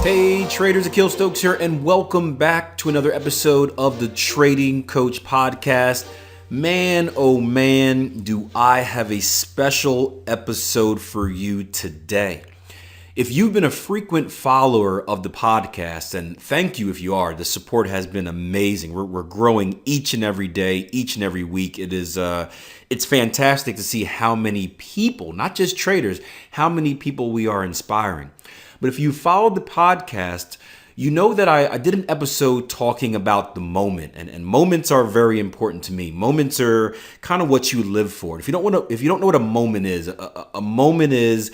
Hey traders, Akil Stokes here, and welcome back to another episode of the Trading Coach Podcast. Man, oh man, do I have a special episode for you today. If you've been a frequent follower of the podcast, and thank you if you are, the support has been amazing. We're growing each and every day, each and every week. It's fantastic to see how many people, not just traders, how many people we are inspiring. But if you followed the podcast, you know that I did an episode talking about the moment, and moments are very important to me. Moments are kind of what you live for. If you don't know what a moment is, a moment is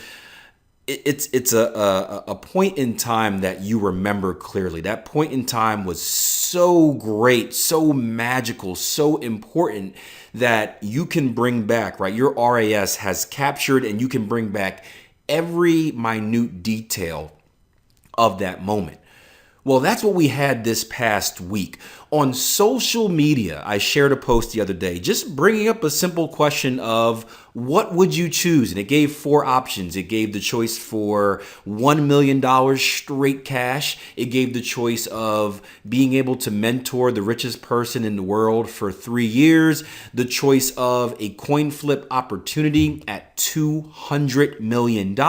it's a point in time that you remember clearly. That point in time was so great, so magical, so important that you can bring back, right? Your RAS has captured and you can bring back every minute detail of that moment. Well, that's what we had this past week. On social media, I shared a post the other day just bringing up a simple question of what would you choose? And it gave 4 options. It gave the choice for $1 million straight cash. It gave the choice of being able to mentor the richest person in the world for 3 years, the choice of a coin flip opportunity at $200 million,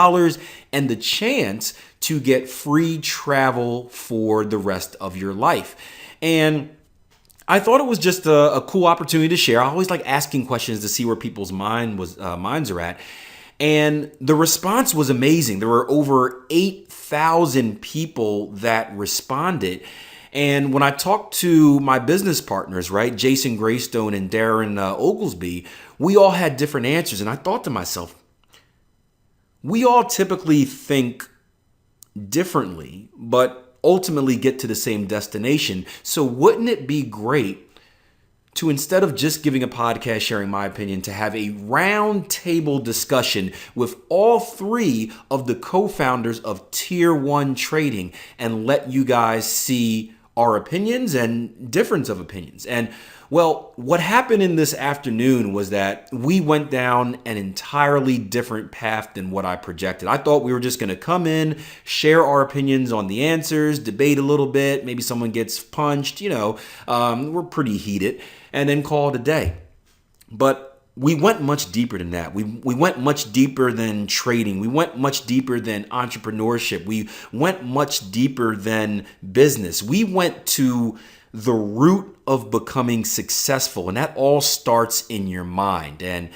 and the chance to get free travel for the rest of your life. And I thought it was just a cool opportunity to share. I always like asking questions to see where people's minds are at. And the response was amazing. There were over 8,000 people that responded. And when I talked to my business partners, right, Jason Greystone and Darren Oglesby, we all had different answers. And I thought to myself, we all typically think differently, but ultimately get to the same destination. So wouldn't it be great to, instead of just giving a podcast sharing my opinion, to have a round table discussion with all 3 of the co-founders of Tier 1 Trading and let you guys see our opinions and difference of opinions? And well, what happened in this afternoon was that we went down an entirely different path than what I projected. I thought we were just going to come in, share our opinions on the answers, debate a little bit, maybe someone gets punched, we're pretty heated, and then call it a day. But we went much deeper than that. We went much deeper than trading. We went much deeper than entrepreneurship. We went much deeper than business. We went to the root of becoming successful, and that all starts in your mind. And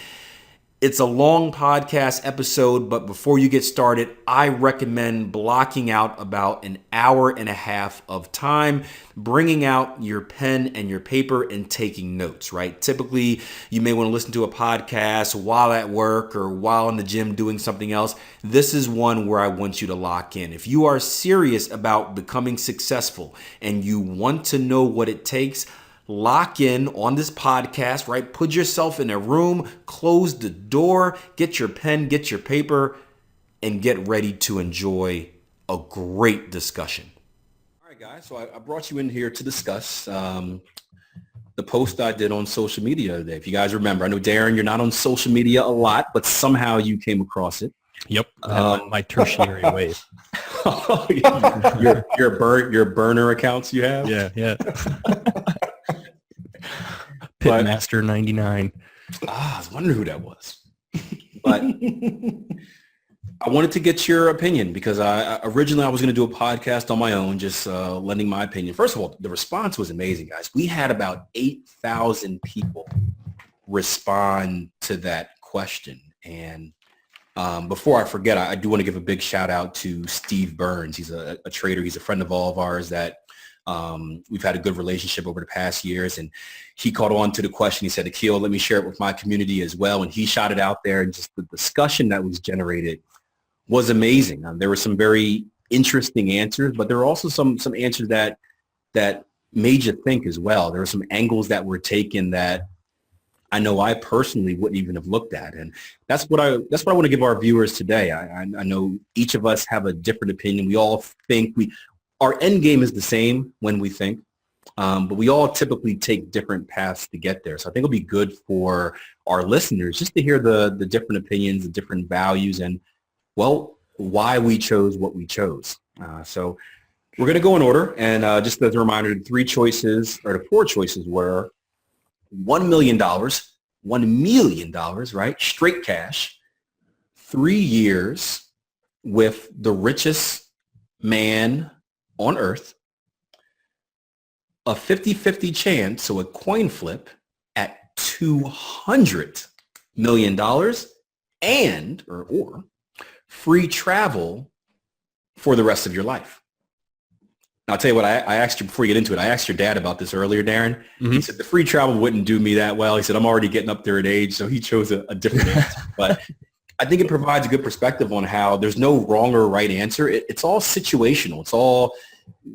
it's a long podcast episode, but before you get started, I recommend blocking out about an hour and a half of time, bringing out your pen and your paper and taking notes, right? Typically, you may want to listen to a podcast while at work or while in the gym doing something else. This is one where I want you to lock in. If you are serious about becoming successful and you want to know what it takes, lock in on this podcast, right? Put yourself in a room, close the door, get your pen, get your paper, and get ready to enjoy a great discussion. All right, guys. So I brought you in here to discuss the post I did on social media today. If you guys remember, I know, Darren, you're not on social media a lot, but somehow you came across it. Yep, my tertiary wave. your burner accounts you have? Yeah. Pitmaster 99. I was wondering who that was. But I wanted to get your opinion because originally I was going to do a podcast on my own, just lending my opinion. First of all, the response was amazing, guys. We had about 8,000 people respond to that question. And before I forget, I do want to give a big shout out to Steve Burns. He's a trader. He's a friend of all of ours that we've had a good relationship over the past years, and he caught on to the question. He said, Akil, let me share it with my community as well. And he shot it out there, and just the discussion that was generated was amazing. There were some very interesting answers, but there were also some answers that made you think as well. There were some angles that were taken that I know I personally wouldn't even have looked at. And that's what I want to give our viewers today. I know each of us have a different opinion. We all think our end game is the same when we think, but we all typically take different paths to get there. So I think it'll be good for our listeners just to hear the different opinions, the different values, and, well, why we chose what we chose. So we're going to go in order. And just as a reminder, the four choices were $1 million, $1 million, right? Straight cash, 3 years with the richest man on earth, a 50-50 chance, so a coin flip at $200 million, and or free travel for the rest of your life. Now, I'll tell you what, I asked you before you get into it, I asked your dad about this earlier, Darren. Mm-hmm. He said the free travel wouldn't do me that well. He said, I'm already getting up there in age, so he chose a different answer. But I think it provides a good perspective on how there's no wrong or right answer. It's all situational. It's all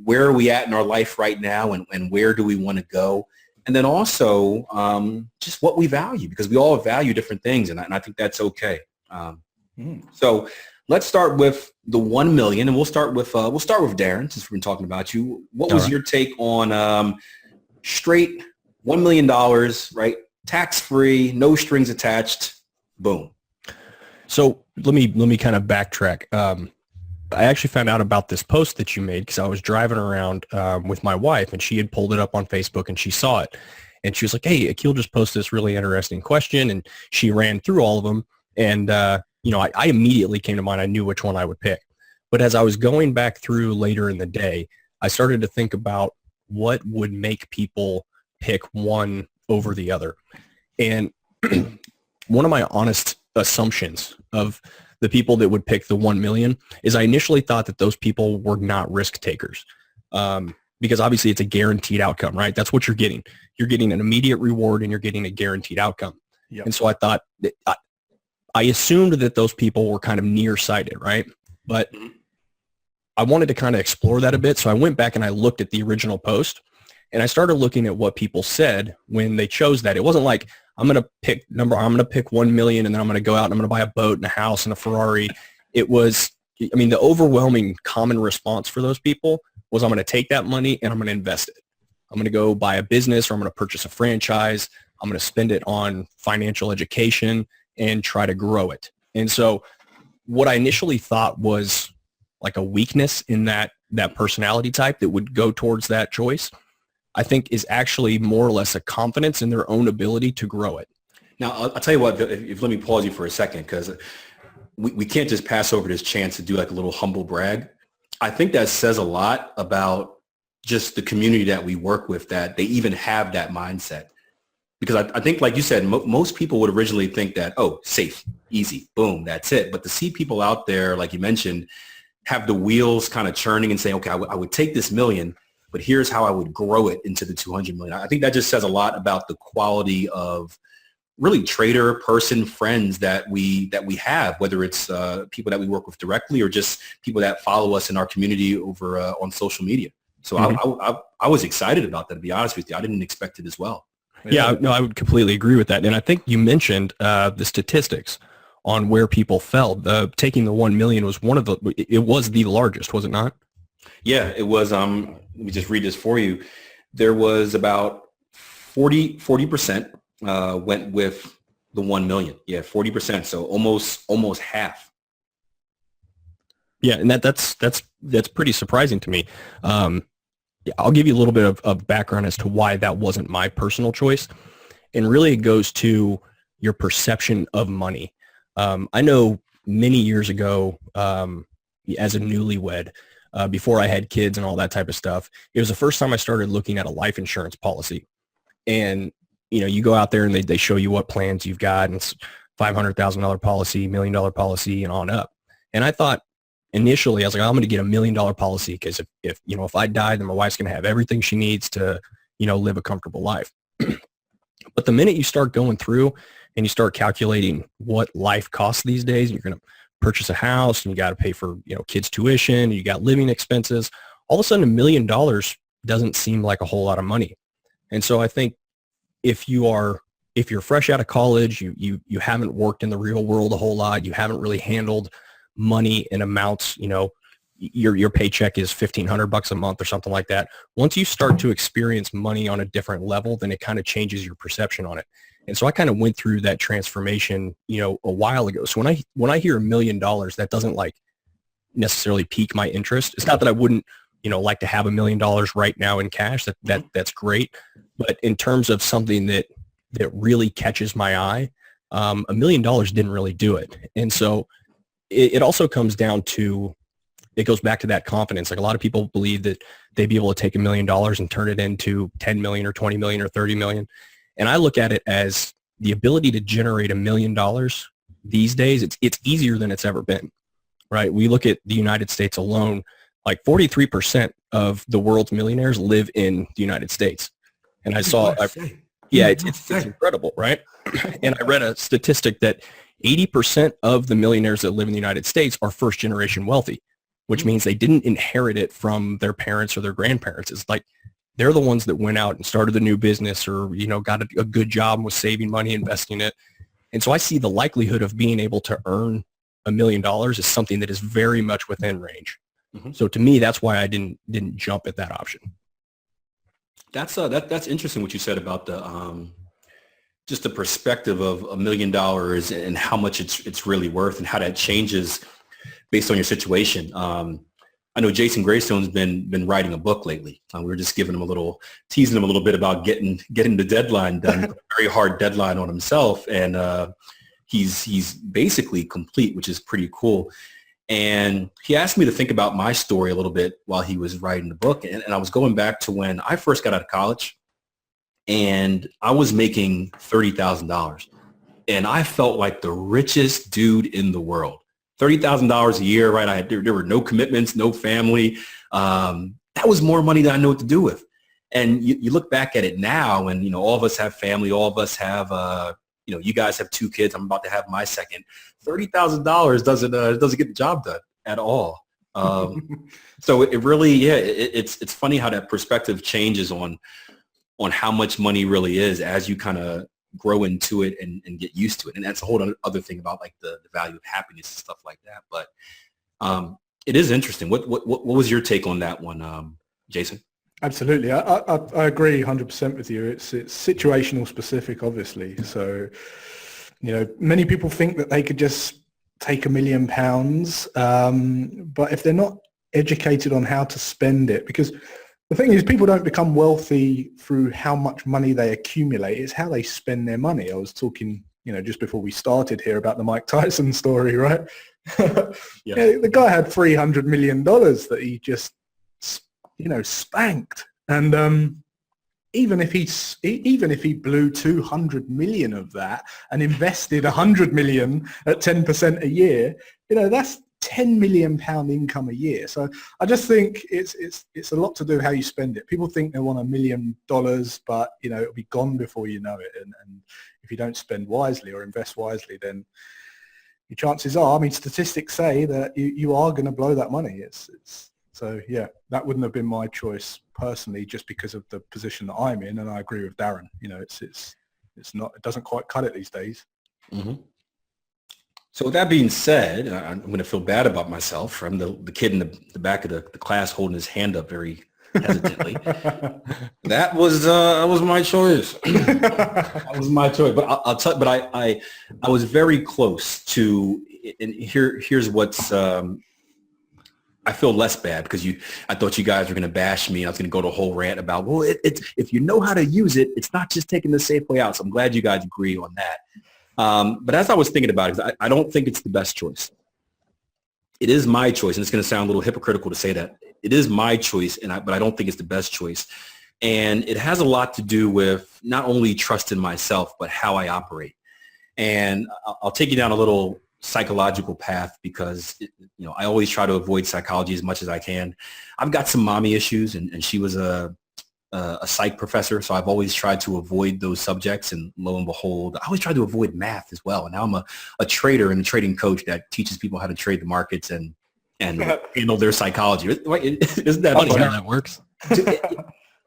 where are we at in our life right now, and where do we want to go? And then also just what we value, because we all value different things, and I think that's okay. So let's start with the 1 million, and we'll start with Darren, since we've been talking about you. What was your take on straight $1 million, right? Tax-free, no strings attached, boom. So let me kind of backtrack. I actually found out about this post that you made because I was driving around with my wife, and she had pulled it up on Facebook, and she saw it. And she was like, hey, Akil just posted this really interesting question. And she ran through all of them. And, I immediately came to mind. I knew which one I would pick. But as I was going back through later in the day, I started to think about what would make people pick one over the other. And one of my honest assumptions of the people that would pick the 1 million is I initially thought that those people were not risk takers, because obviously it's a guaranteed outcome, right? That's what you're getting. You're getting an immediate reward, and you're getting a guaranteed outcome. Yep. And so I thought that I assumed that those people were kind of nearsighted, right? But I wanted to kind of explore that a bit. So I went back and I looked at the original post, and I started looking at what people said when they chose that. It wasn't like, I'm going to pick 1 million and then I'm going to go out and I'm going to buy a boat and a house and a Ferrari. It was, the overwhelming common response for those people was, I'm going to take that money and I'm going to invest it. I'm going to go buy a business, or I'm going to purchase a franchise. I'm going to spend it on financial education and try to grow it. And so what I initially thought was like a weakness in that personality type that would go towards that choice, I think is actually more or less a confidence in their own ability to grow it. Now, I'll tell you what, if let me pause you for a second, because we can't just pass over this chance to do like a little humble brag. I think that says a lot about just the community that we work with, that they even have that mindset. Because I think, like you said, most people would originally think that, oh, safe, easy, boom, that's it. But to see people out there, like you mentioned, have the wheels kind of churning and saying, okay, I would take this million, but here's how I would grow it into the 200 million. I think that just says a lot about the quality of really trader, person, friends that we have, whether it's people that we work with directly or just people that follow us in our community over on social media. So I was excited about that, to be honest with you. I didn't expect it as well. Yeah, no, I would completely agree with that. And I think you mentioned the statistics on where people fell. Taking the 1 million was it was the largest, was it not? Yeah, it was. Let me just read this for you. There was about 40% went with the 1 million. Yeah, 40%. So almost half. Yeah, and that's pretty surprising to me. I'll give you a little bit of background as to why that wasn't my personal choice. And really it goes to your perception of money. I know many years ago, as a newlywed, before I had kids and all that type of stuff, it was the first time I started looking at a life insurance policy. And, you go out there and they show you what plans you've got, and it's $500,000 policy, $1 million policy, and on up. And I thought, initially, I was like, I'm going to get $1 million policy because if I die, then my wife's going to have everything she needs to, live a comfortable life. But the minute you start going through and you start calculating what life costs these days, you're going to purchase a house and you got to pay for, kids' tuition, you got living expenses. All of a sudden, $1 million doesn't seem like a whole lot of money. And so I think if you're fresh out of college, you haven't worked in the real world a whole lot, you haven't really handled money in amounts, your paycheck is $1,500 a month or something like that. Once you start to experience money on a different level, then it kind of changes your perception on it. And so I kind of went through that transformation, a while ago. So when I hear $1 million, that doesn't necessarily pique my interest. It's not that I wouldn't, like to have $1 million right now in cash. That's great. But in terms of something that really catches my eye, $1 million didn't really do it. And so it also comes down to, it goes back to that confidence. Like a lot of people believe that they'd be able to take $1 million and turn it into 10 million or 20 million or 30 million. And I look at it as the ability to generate $1 million these days. It's easier than it's ever been, right? We look at the United States alone, like 43% of the world's millionaires live in the United States. And I saw, it's incredible, right? And I read a statistic that 80% of the millionaires that live in the United States are first generation wealthy, which means they didn't inherit it from their parents or their grandparents. It's like they're the ones that went out and started a new business or, got a good job and was saving money, investing it. And so I see the likelihood of being able to earn $1 million as something that is very much within range. Mm-hmm. So to me, that's why I didn't jump at that option. That's interesting what you said about the just the perspective of $1 million and how much it's really worth and how that changes based on your situation. I know Jason Graystone's been writing a book lately. We were just teasing him a little bit about getting the deadline done. A very hard deadline on himself, and he's basically complete, which is pretty cool. And he asked me to think about my story a little bit while he was writing the book, and I was going back to when I first got out of college, and I was making $30,000, and I felt like the richest dude in the world. $30,000 a year, right? There were no commitments, no family. That was more money than I know what to do with. And you look back at it now, and all of us have family. All of us have, you guys have 2 kids. I'm about to have my second. $30,000 doesn't get the job done at all. So it really, it's funny how that perspective changes on how much money really is as you kind of grow into it and get used to it. And that's a whole other thing about like the value of happiness and stuff like that. But it is interesting. What was your take on that one, Jason? Absolutely. I agree 100% with you. It's situational specific, obviously. So, many people think that they could just take £1 million, but if they're not educated on how to spend it, because the thing is, people don't become wealthy through how much money they accumulate. It's how they spend their money. I was talking, just before we started here about the Mike Tyson story, right? Yeah, the guy had $300 million that he just, spanked. And even if he blew 200 million of that and invested 100 million at 10% a year, that's £10 million income a year. So I just think it's a lot to do with how you spend it. People think they want $1 million, but it'll be gone before you know it. And if you don't spend wisely or invest wisely, then your chances are, statistics say that you are going to blow that money. So yeah, that wouldn't have been my choice personally, just because of the position that I'm in. And I agree with Darren. It's not, it doesn't quite cut it these days. Mm-hmm. So with that being said, I'm going to feel bad about myself. I'm the kid in the back of the class holding his hand up very hesitantly. That was my choice. That was my choice. But I'll tell. But I was very close to. And here's what's. I feel less bad because I thought you guys were going to bash me. I was going to go to a whole rant about, well, it's if you know how to use it, it's not just taking the safe way out. So I'm glad you guys agree on that. But as I was thinking about it, I don't think it's the best choice. It is my choice, and it's going to sound a little hypocritical to say that. It is my choice, but I don't think it's the best choice. And it has a lot to do with not only trust in myself, but how I operate. And I'll take you down a little psychological path because, I always try to avoid psychology as much as I can. I've got some mommy issues, and she was a psych professor, so I've always tried to avoid those subjects, and lo and behold, I always tried to avoid math as well. And now I'm a trader and a trading coach that teaches people how to trade the markets and handle their psychology. Isn't that funny how that works?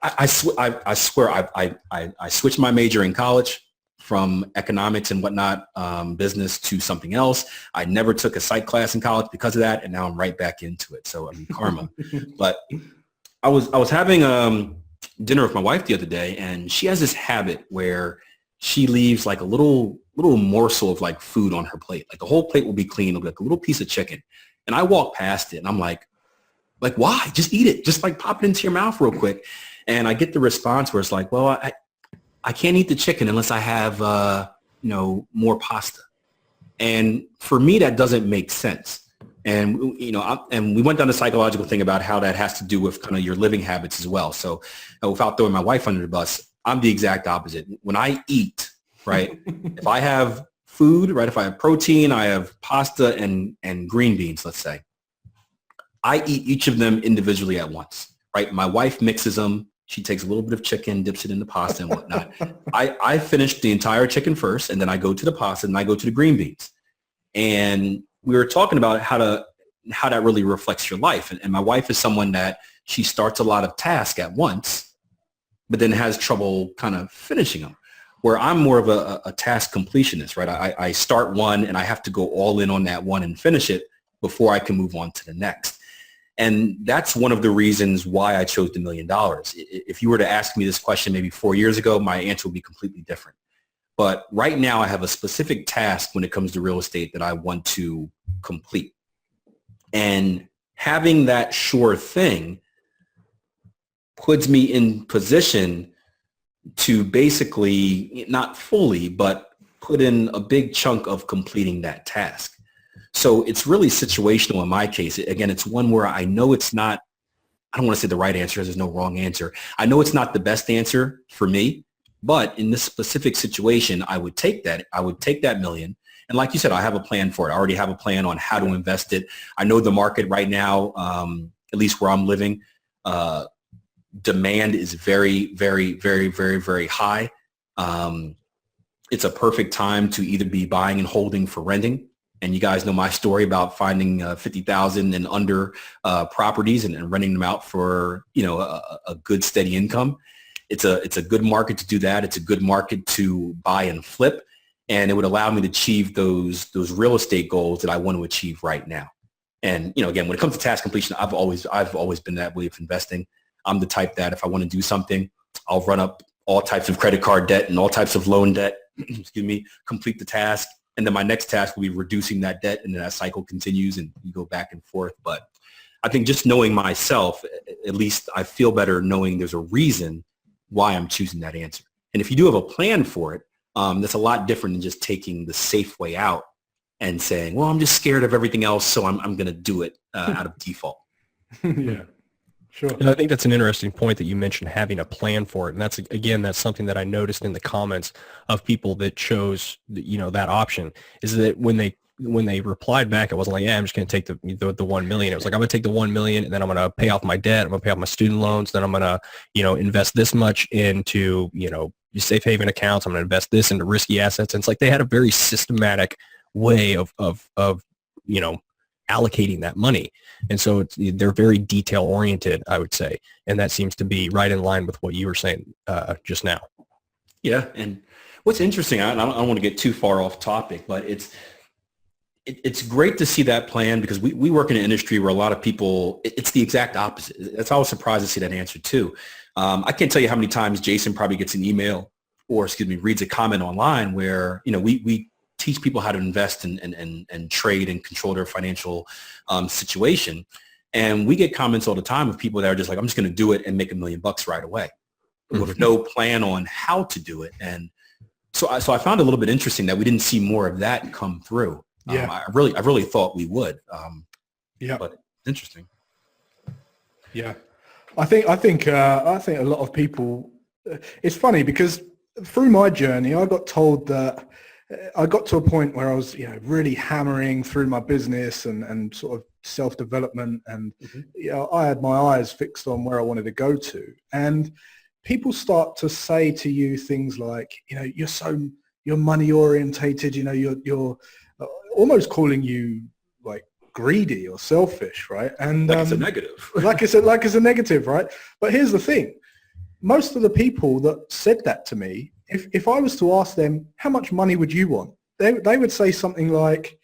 I swear I switched my major in college from economics and whatnot, business, to something else. I never took a psych class in college because of that, and now I'm right back into it. So karma. But I was having dinner with my wife the other day, and she has this habit where she leaves like a little morsel of like food on her plate. Like the whole plate will be clean. It'll be like a little piece of chicken. And I walk past it and I'm like, why? Just eat it. Just like pop it into your mouth real quick. And I get the response where it's like, well, I can't eat the chicken unless I have, more pasta. And for me, that doesn't make sense. And, and we went down the psychological thing about how that has to do with kind of your living habits as well. So without throwing my wife under the bus, I'm the exact opposite. When I eat, right, if I have food, right, if I have protein, I have pasta and green beans, let's say, I eat each of them individually at once, right? My wife mixes them. She takes a little bit of chicken, dips it in the pasta and whatnot. I finish the entire chicken first, and then I go to the pasta, and I go to the green beans. And we were talking about how that really reflects your life. And my wife is someone that she starts a lot of tasks at once, but then has trouble kind of finishing them. Where I'm more of a task completionist, right? I start one, and I have to go all in on that one and finish it before I can move on to the next. And that's one of the reasons why I chose the $1 million. If you were to ask me this question maybe 4 years ago, my answer would be completely different. But right now I have a specific task when it comes to real estate that I want to complete. And having that sure thing puts me in position to basically, not fully, but put in a big chunk of completing that task. So it's really situational in my case. Again, it's one where I know it's not, I don't want to say the right answer, there's no wrong answer. I know it's not the best answer for me, but in this specific situation, I would take that. I would take that million. And like you said, I have a plan for it. I already have a plan on how to invest it. I know the market right now, at least where I'm living, demand is very, very, very, very, very high. It's a perfect time to either be buying and holding for renting. And you guys know my story about finding 50,000 and under properties and renting them out for, a good steady income. It's a good market to do that. It's a good market to buy and flip. And it would allow me to achieve those real estate goals that I want to achieve right now. And, again, when it comes to task completion, I've always been that way of investing. I'm the type that if I want to do something, I'll run up all types of credit card debt and all types of loan debt, complete the task. And then my next task will be reducing that debt, and then that cycle continues and you go back and forth. But I think just knowing myself, at least I feel better knowing there's a reason why I'm choosing that answer. And if you do have a plan for it, that's a lot different than just taking the safe way out and saying, well, I'm just scared of everything else, so I'm going to do it out of default. Yeah. Sure. And I think that's an interesting point that you mentioned, having a plan for it. And that's something that I noticed in the comments of people that chose, that option, is that when they replied back, it wasn't like, yeah, I'm just going to take the 1 million. It was like, I'm going to take the 1 million and then I'm going to pay off my debt. I'm going to pay off my student loans. Then I'm going to, invest this much into, safe haven accounts. I'm going to invest this into risky assets. And it's like they had a very systematic way of allocating that money. And so they're very detail oriented, I would say. And that seems to be right in line with what you were saying just now. Yeah. And what's interesting, I don't want to get too far off topic, but it's great to see that plan, because we work in an industry where a lot of people, it's the exact opposite. That's always surprised to see that answer too. I can't tell you how many times Jason probably gets an email or, reads a comment online where, we teach people how to invest and trade and control their financial situation. And we get comments all the time of people that are just like, I'm just going to do it and make $1 million right away with no plan on how to do it. And so I found it a little bit interesting that we didn't see more of that come through. Yeah. I really thought we would. But interesting. Yeah. I think a lot of people, it's funny because through my journey, I got told that I got to a point where I was, really hammering through my business and sort of self-development, and I had my eyes fixed on where I wanted to go to. And people start to say to you things like, you're money orientated, you're almost calling you like greedy or selfish, right? And like it's a negative. like it's a negative, right? But here's the thing. Most of the people that said that to me, if I was to ask them, how much money would you want? They would say something like,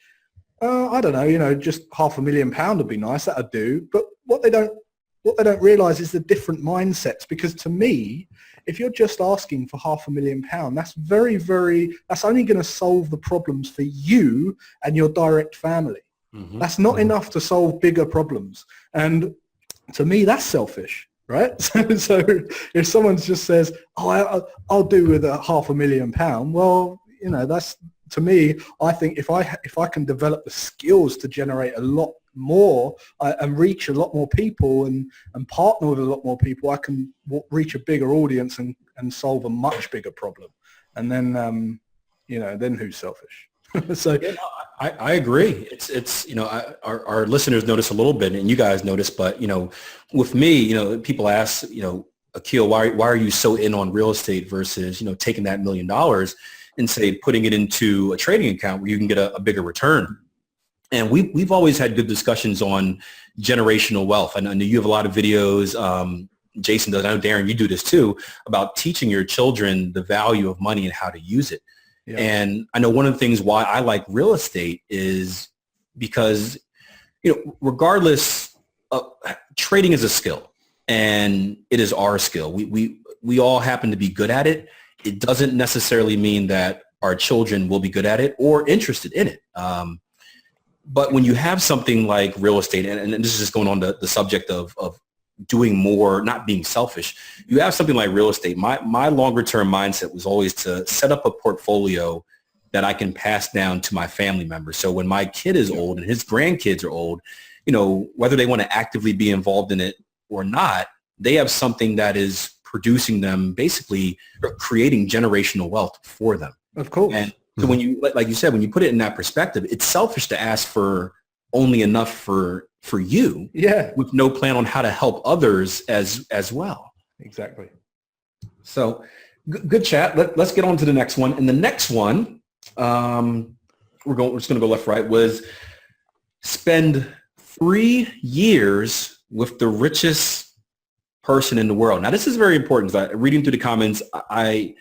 I don't know, just £500,000 would be nice. That'd do. But what they don't realize is the different mindsets. Because to me, if you're just asking for £500,000, that's very, very, that's only going to solve the problems for you and your direct family. That's not enough to solve bigger problems. And to me, that's selfish, right? So if someone just says, oh, I'll do with £500,000, well, you know, that's, to me, I think if I can develop the skills to generate a lot more and reach a lot more people and partner with a lot more people, I can reach a bigger audience and solve a much bigger problem. And then, you know, then who's selfish? So yeah, no, I agree. It's you know, our listeners notice a little bit, and you guys notice, but you know, with me, you know, people ask, you know, Akil, why are you so in on real estate versus, you know, taking that $1 million and say putting it into a trading account where you can get a bigger return? And we've always had good discussions on generational wealth. I know you have a lot of videos. Jason does. I know, Darren, you do this too, about teaching your children the value of money and how to use it. Yeah. And I know one of the things why I like real estate is because, you know, regardless of, trading is a skill, and it is our skill. We all happen to be good at it. It doesn't necessarily mean that our children will be good at it or interested in it. But when you have something like real estate, and this is just going on the subject of doing more, not being selfish, you have something like real estate. My longer term mindset was always to set up a portfolio that I can pass down to my family members. So when my kid is old and his grandkids are old, you know, whether they want to actively be involved in it or not, they have something that is producing them, basically, or creating generational wealth for them. Of course. And so when you, like you said, when you put it in that perspective, it's selfish to ask for only enough for you, yeah, with no plan on how to help others as well. Exactly. So good chat. Let's get on to the next one. And the next one, we're just going to go left, right, was spend 3 years with the richest person in the world. Now, this is very important. Reading through the comments, I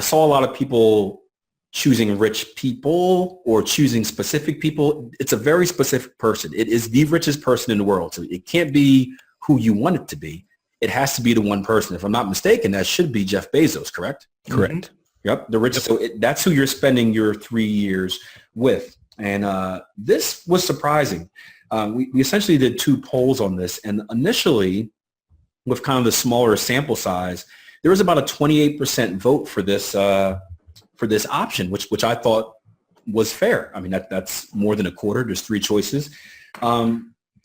saw a lot of people choosing rich people or choosing specific people. It's a very specific person. It is the richest person in the world. So it can't be who you want it to be. It has to be the one person. If I'm not mistaken, that should be Jeff Bezos, correct? Correct. Mm-hmm. Yep, the richest. So that's who you're spending your 3 years with. And this was surprising. We essentially did 2 polls on this. And initially, with kind of the smaller sample size, there was about a 28% vote for this option, which I thought was fair. I mean, that's more than a quarter. There's 3 choices.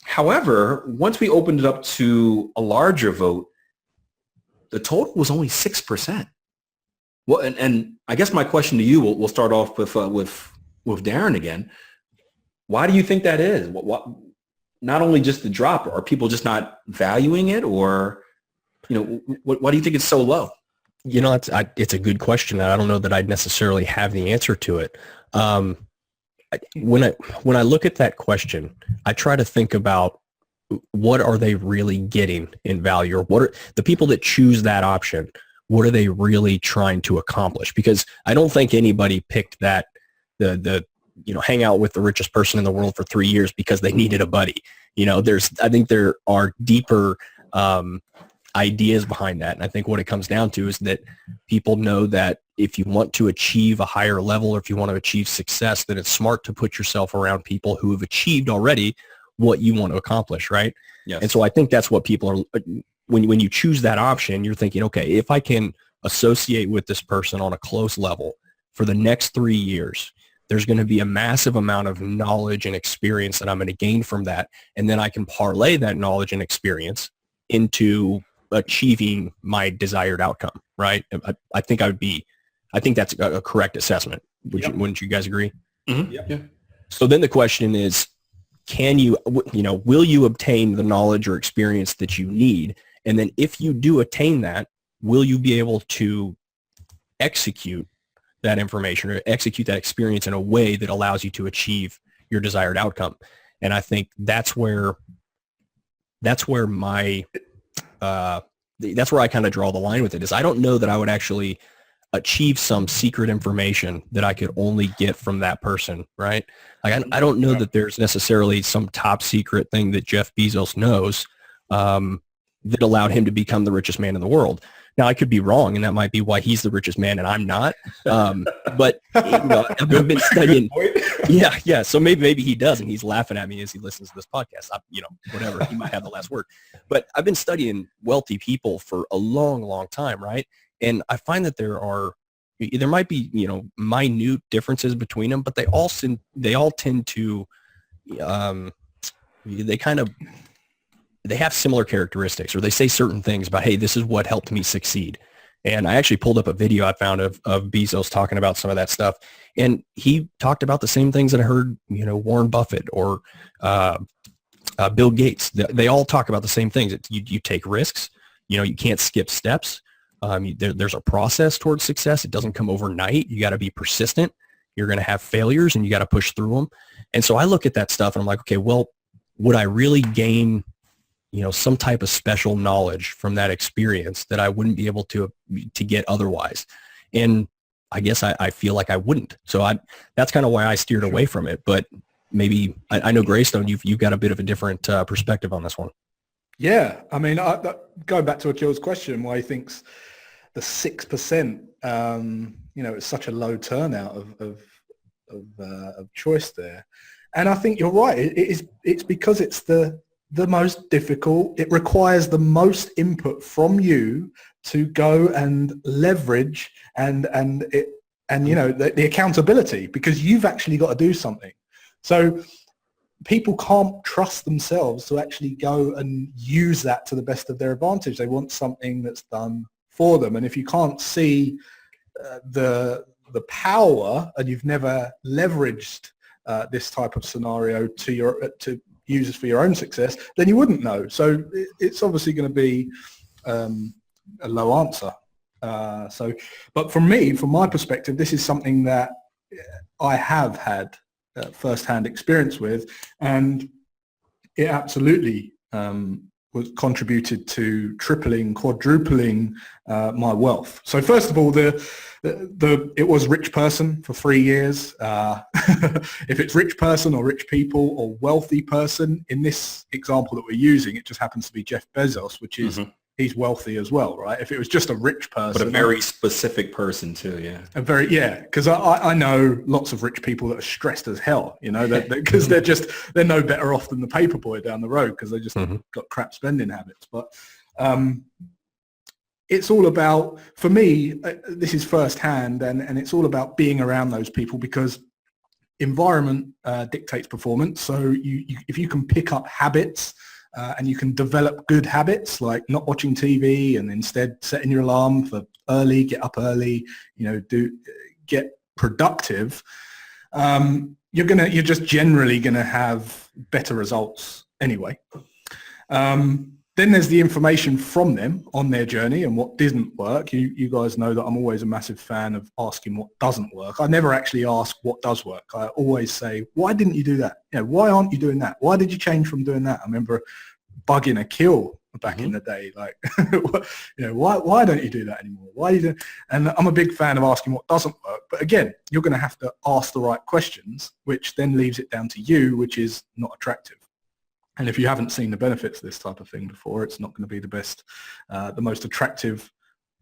However, once we opened it up to a larger vote, the total was only 6%. Well, and I guess my question to you, we'll start off with Darren again. Why do you think that is? What not only just the drop, are people just not valuing it, or, you know, why do you think it's so low? You know, it's a good question. I don't know that I'd necessarily have the answer to it. When I look at that question, I try to think about what are they really getting in value, or what are the people that choose that option, what are they really trying to accomplish? Because I don't think anybody picked that, the you know, hang out with the richest person in the world for 3 years because they needed a buddy. You know, I think there are deeper ideas behind that. And I think what it comes down to is that people know that if you want to achieve a higher level, or if you want to achieve success, then it's smart to put yourself around people who have achieved already what you want to accomplish, right? Yes. And so I think that's what people are, when you choose that option, you're thinking, okay, if I can associate with this person on a close level for the next 3 years, there's going to be a massive amount of knowledge and experience that I'm going to gain from that. And then I can parlay that knowledge and experience into achieving my desired outcome, right? I think that's a correct assessment. Wouldn't you guys agree? Mm-hmm. Yep. Yeah. So then the question is, will you obtain the knowledge or experience that you need? And then if you do attain that, will you be able to execute that information or execute that experience in a way that allows you to achieve your desired outcome? And I think that's where my that's where I kind of draw the line with it, is I don't know that I would actually achieve some secret information that I could only get from that person, right? Like I don't know that there's necessarily some top secret thing that Jeff Bezos knows that allowed him to become the richest man in the world. Now I could be wrong, and that might be why he's the richest man and I'm not. But I've been studying. Yeah. So maybe he does, and he's laughing at me as he listens to this podcast. Whatever. He might have the last word. But I've been studying wealthy people for a long, long time, right? And I find that there might be minute differences between them, but they all tend to they have similar characteristics, or they say certain things about, hey, this is what helped me succeed. And I actually pulled up a video I found of Bezos talking about some of that stuff. And he talked about the same things that I heard, Warren Buffett or Bill Gates. They all talk about the same things. You take risks. You can't skip steps. There's a process towards success. It doesn't come overnight. You got to be persistent. You're going to have failures, and you got to push through them. And so I look at that stuff and I'm like, okay, well, would I really gain some type of special knowledge from that experience that I wouldn't be able to get otherwise? And I guess I feel like I wouldn't. So that's kind of why I steered away from it. But maybe I know, Greystone, you've got a bit of a different perspective on this one. Yeah, I mean, going back to Akil's question, why he thinks the 6%, it's such a low turnout of choice there. And I think you're right. It's because it's the most difficult. It requires the most input from you to go and leverage and the accountability, because you've actually got to do something. So people can't trust themselves to actually go and use that to the best of their advantage. They want something that's done for them. And if you can't see the power, and you've never leveraged this type of scenario to use it for your own success, then you wouldn't know. So it's obviously going to be a low answer. But from my perspective, this is something that I have had first-hand experience with, and it absolutely was contributed to tripling, quadrupling my wealth. So first of all, it was rich person for 3 years. If it's rich person or rich people or wealthy person, in this example that we're using, it just happens to be Jeff Bezos, which is he's wealthy as well, right? If it was just a rich person, but a very specific person too, because I know lots of rich people that are stressed as hell, because they're no better off than the paper boy down the road, because they just got crap spending habits. But it's all about, for me, this is firsthand, and it's all about being around those people, because environment dictates performance. So if you can pick up habits, and you can develop good habits, like not watching TV and instead setting your alarm for early, get up early, get productive, you're just generally going to have better results anyway. Then there's the information from them on their journey and what didn't work. You guys know that I'm always a massive fan of asking what doesn't work. I never actually ask what does work. I always say, why didn't you do that? Why aren't you doing that? Why did you change from doing that? I remember bugging Akil back in the day, like, why don't you do that anymore? Why do you do? And I'm a big fan of asking what doesn't work. But again, you're going to have to ask the right questions, which then leaves it down to you, which is not attractive. And if you haven't seen the benefits of this type of thing before, it's not going to be the most attractive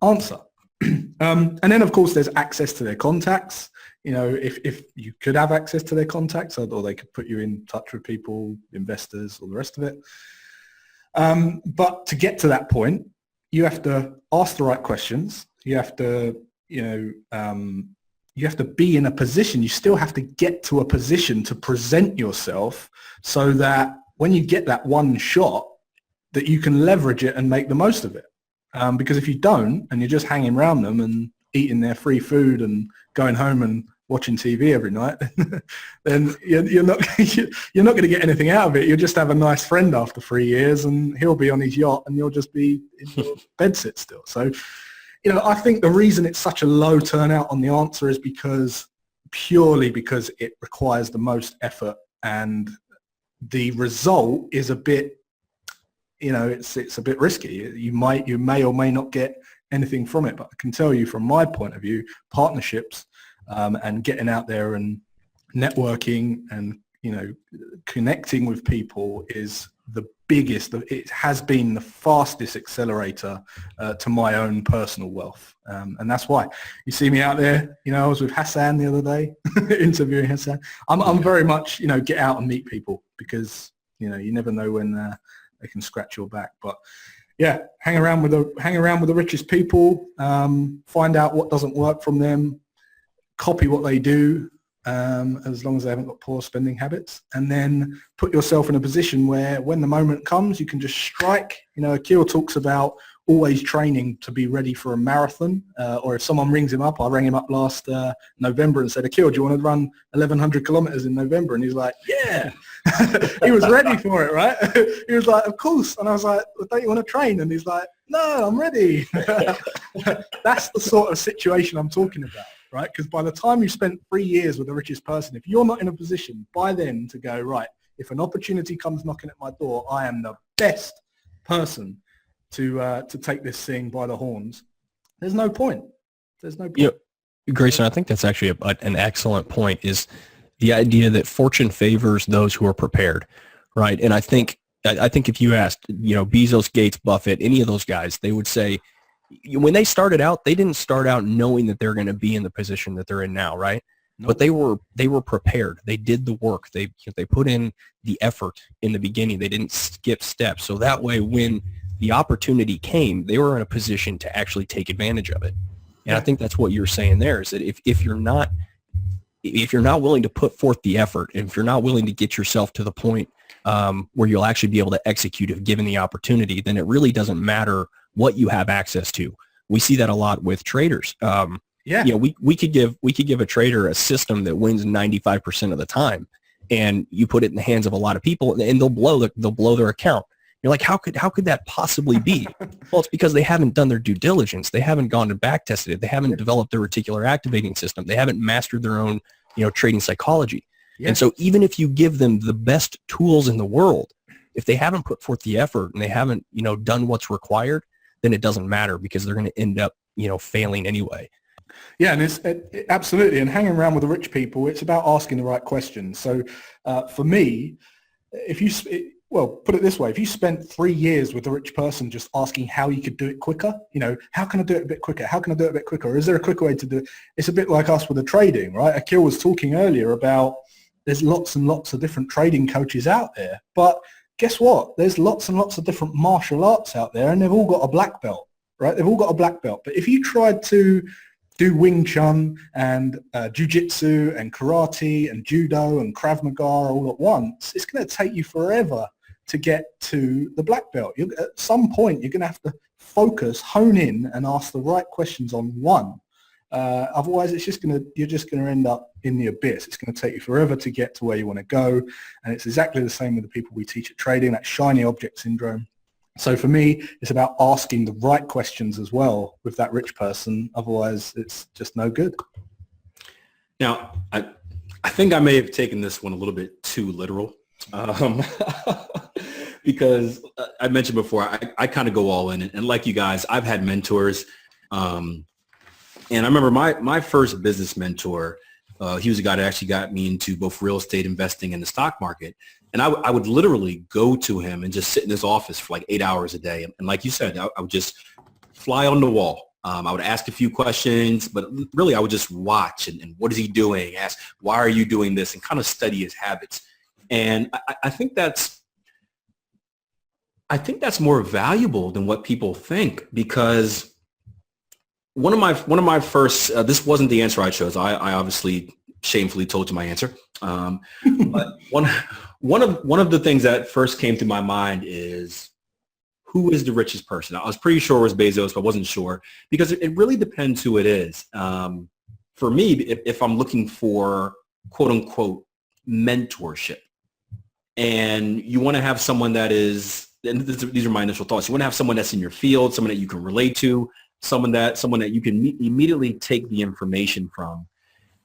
answer. And then, of course, there's access to their contacts. If you could have access to their contacts, or they could put you in touch with people, investors, all the rest of it. But to get to that point, you have to ask the right questions. You have to, you have to be in a position. You still have to get to a position to present yourself so that when you get that one shot, that you can leverage it and make the most of it. Because if you don't, and you're just hanging around them and eating their free food and going home and watching TV every night, then you're not going to get anything out of it. You'll just have a nice friend after 3 years, and he'll be on his yacht, and you'll just be in your bedsit still. So, I think the reason it's such a low turnout on the answer is purely because it requires the most effort, and the result is a bit, it's a bit risky. You may or may not get anything from it, but I can tell you from my point of view, partnerships and getting out there and networking and, connecting with people is the biggest, it has been the fastest accelerator to my own personal wealth. And that's why you see me out there. I was with Hassan the other day interviewing Hassan. I'm very much, get out and meet people, because, you never know when they can scratch your back. But yeah, hang around with the richest people, find out what doesn't work from them, copy what they do, as long as they haven't got poor spending habits, and then put yourself in a position where when the moment comes, you can just strike. Akil talks about always training to be ready for a marathon, or if someone rings him up, I rang him up last November and said, Akil, do you want to run 1,100 kilometers in November? And he's like, yeah. He was ready for it, right? He was like, of course. And I was like, well, don't you want to train? And he's like, no, I'm ready. That's the sort of situation I'm talking about, right? Because by the time you've spent 3 years with the richest person, if you're not in a position by then to go, right, if an opportunity comes knocking at my door, I am the best person to take this thing by the horns, there's no point. Grayson, I think that's actually an excellent point, is the idea that fortune favors those who are prepared, right? And I think if you asked, Bezos, Gates, Buffett, any of those guys, they would say when they started out, they didn't start out knowing that they're going to be in the position that they're in now, right? Nope. But they were prepared. They did the work. They put in the effort in the beginning. They didn't skip steps. So that way, when the opportunity came, they were in a position to actually take advantage of it. And I think that's what you're saying there, is that if you're not willing to put forth the effort, and if you're not willing to get yourself to the point where you'll actually be able to execute if given the opportunity, then it really doesn't matter what you have access to. We see that a lot with traders. We could give a trader a system that wins 95% of the time, and you put it in the hands of a lot of people, and they'll blow their account. You're like, how could that possibly be? Well, it's because they haven't done their due diligence. They haven't gone and back tested it. They haven't developed their reticular activating system. They haven't mastered their own, trading psychology. Yes. And so even if you give them the best tools in the world, if they haven't put forth the effort and they haven't, done what's required, then it doesn't matter, because they're going to end up, failing anyway. Yeah, and it's absolutely. And hanging around with the rich people, it's about asking the right questions. So for me, put it this way, if you spent 3 years with a rich person just asking how you could do it quicker, how can I do it a bit quicker? How can I do it a bit quicker? Or is there a quicker way to do it? It's a bit like us with the trading, right? Akil was talking earlier about there's lots and lots of different trading coaches out there. But guess what? There's lots and lots of different martial arts out there, and they've all got a black belt, right? They've all got a black belt. But if you tried to do Wing Chun and Jiu-Jitsu and karate and judo and Krav Maga all at once, it's going to take you forever to get to the black belt. At some point, you're going to have to focus, hone in, and ask the right questions on one. Otherwise, you're just going to end up in the abyss. It's going to take you forever to get to where you want to go. And it's exactly the same with the people we teach at trading, that shiny object syndrome. So for me, it's about asking the right questions as well with that rich person. Otherwise, it's just no good. Now, I think I may have taken this one a little bit too literal. Because I mentioned before, I kind of go all in. And like you guys, I've had mentors. And I remember my first business mentor, he was a guy that actually got me into both real estate investing and the stock market. And I would literally go to him and just sit in his office for like 8 hours a day. And like you said, I would just fly on the wall. I would ask a few questions, but really I would just watch and what is he doing? Ask, why are you doing this? And kind of study his habits. And I think that's more valuable than what people think, because one of my first, this wasn't the answer I chose. I obviously shamefully told you my answer. But one of the things that first came to my mind is, who is the richest person? I was pretty sure it was Bezos, but I wasn't sure, because it really depends who it is. For me, if I'm looking for quote unquote mentorship, and you want to have someone that is, and these are my initial thoughts, you want to have someone that's in your field, someone that you can relate to, someone that you can immediately take the information from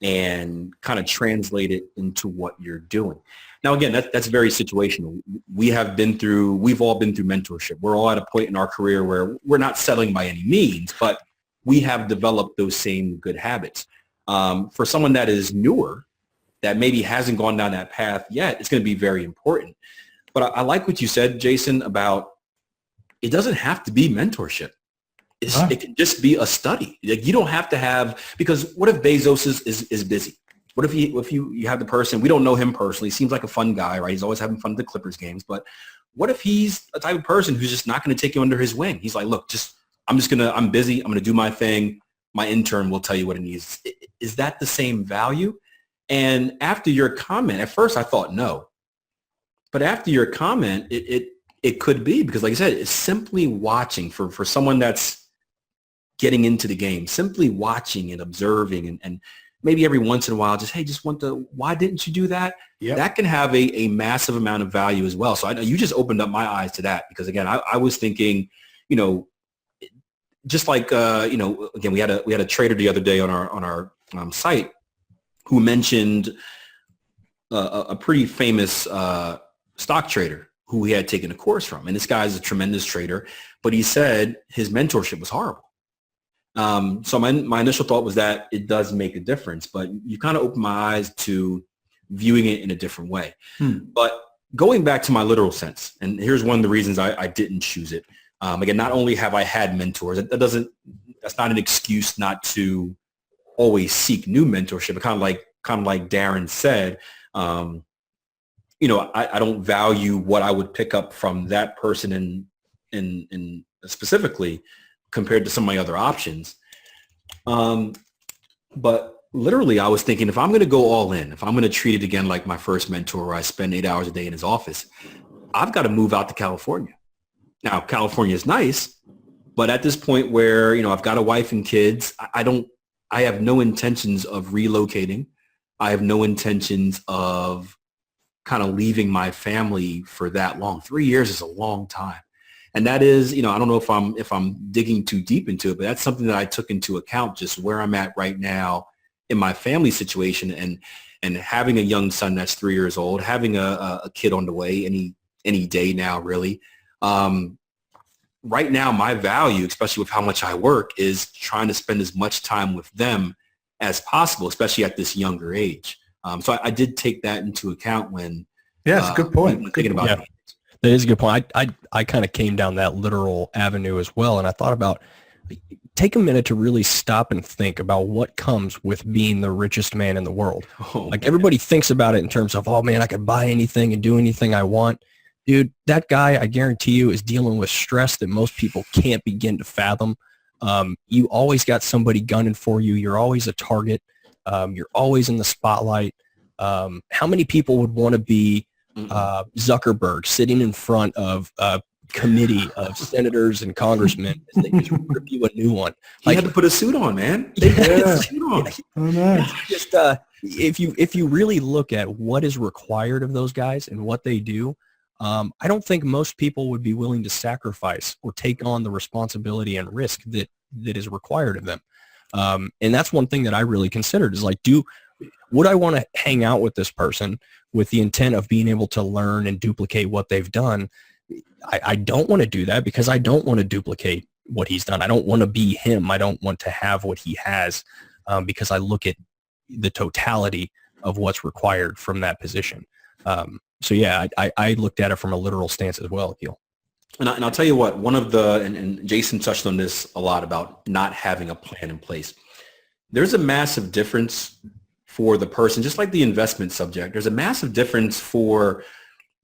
and kind of translate it into what you're doing. Now, again, that's very situational. We've all been through mentorship. We're all at a point in our career where we're not settling by any means, but we have developed those same good habits. For someone that is newer, that maybe hasn't gone down that path yet, it's going to be very important. But I like what you said, Jason, about it doesn't have to be mentorship. It can just be a study. Like, you don't have to have, because what if Bezos is busy? What if you have the person, we don't know him personally, seems like a fun guy, right? He's always having fun at the Clippers games. But what if he's a type of person who's just not going to take you under his wing? He's like, look, I'm busy. I'm going to do my thing. My intern will tell you what it needs. Is that the same value? And after your comment, at first I thought no. But after your comment, it could be, because like I said, it's simply watching for someone that's getting into the game, simply watching and observing and maybe every once in a while, why didn't you do that? Yep. That can have a massive amount of value as well. So I know you just opened up my eyes to that, because again, I was thinking, just like, again, we had a trader the other day on our site who mentioned a pretty famous stock trader who he had taken a course from. And this guy is a tremendous trader, but he said his mentorship was horrible. So my initial thought was that it does make a difference, but you kind of opened my eyes to viewing it in a different way. But going back to my literal sense, and here's one of the reasons I didn't choose it. Again, not only have I had mentors, that's not an excuse not to always seek new mentorship. But kind of like Darren said, I don't value what I would pick up from that person in specifically compared to some of my other options. But literally I was thinking, if I'm going to go all in, if I'm going to treat it again like my first mentor where I spend 8 hours a day in his office, I've got to move out to California. Now, California is nice, but at this point where, I've got a wife and kids, I have no intentions of relocating. I have no intentions of kind of leaving my family for that long. 3 years is a long time. And that is, I don't know if I'm digging too deep into it, but that's something that I took into account, just where I'm at right now in my family situation, and having a young son that's 3 years old, having a kid on the way any day now, really. Right now, my value, especially with how much I work, is trying to spend as much time with them as possible, especially at this younger age. So I did take that into account when it's a good point. Thinking about it. That is a good point. I kind of came down that literal avenue as well, and I thought about, take a minute to really stop and think about what comes with being the richest man in the world. Everybody thinks about it in terms of, oh man, I could buy anything and do anything I want. Dude, that guy, I guarantee you, is dealing with stress that most people can't begin to fathom. You always got somebody gunning for you. You're always a target. You're always in the spotlight. How many people would want to be Zuckerberg sitting in front of a committee of senators and congressmen as they just rip you a new one? He had to put a suit on, man. They had to put a suit on. Oh, no. Just if you really look at what is required of those guys and what they do, I don't think most people would be willing to sacrifice or take on the responsibility and risk that is required of them. And that's one thing that I really considered is like, would I want to hang out with this person with the intent of being able to learn and duplicate what they've done? I don't want to do that, because I don't want to duplicate what he's done. I don't want to be him. I don't want to have what he has, because I look at the totality of what's required from that position. So yeah, I looked at it from a literal stance as well, Akil. And I'll tell you what, one of and Jason touched on this a lot about not having a plan in place. There's a massive difference for the person, just like the investment subject. There's a massive difference for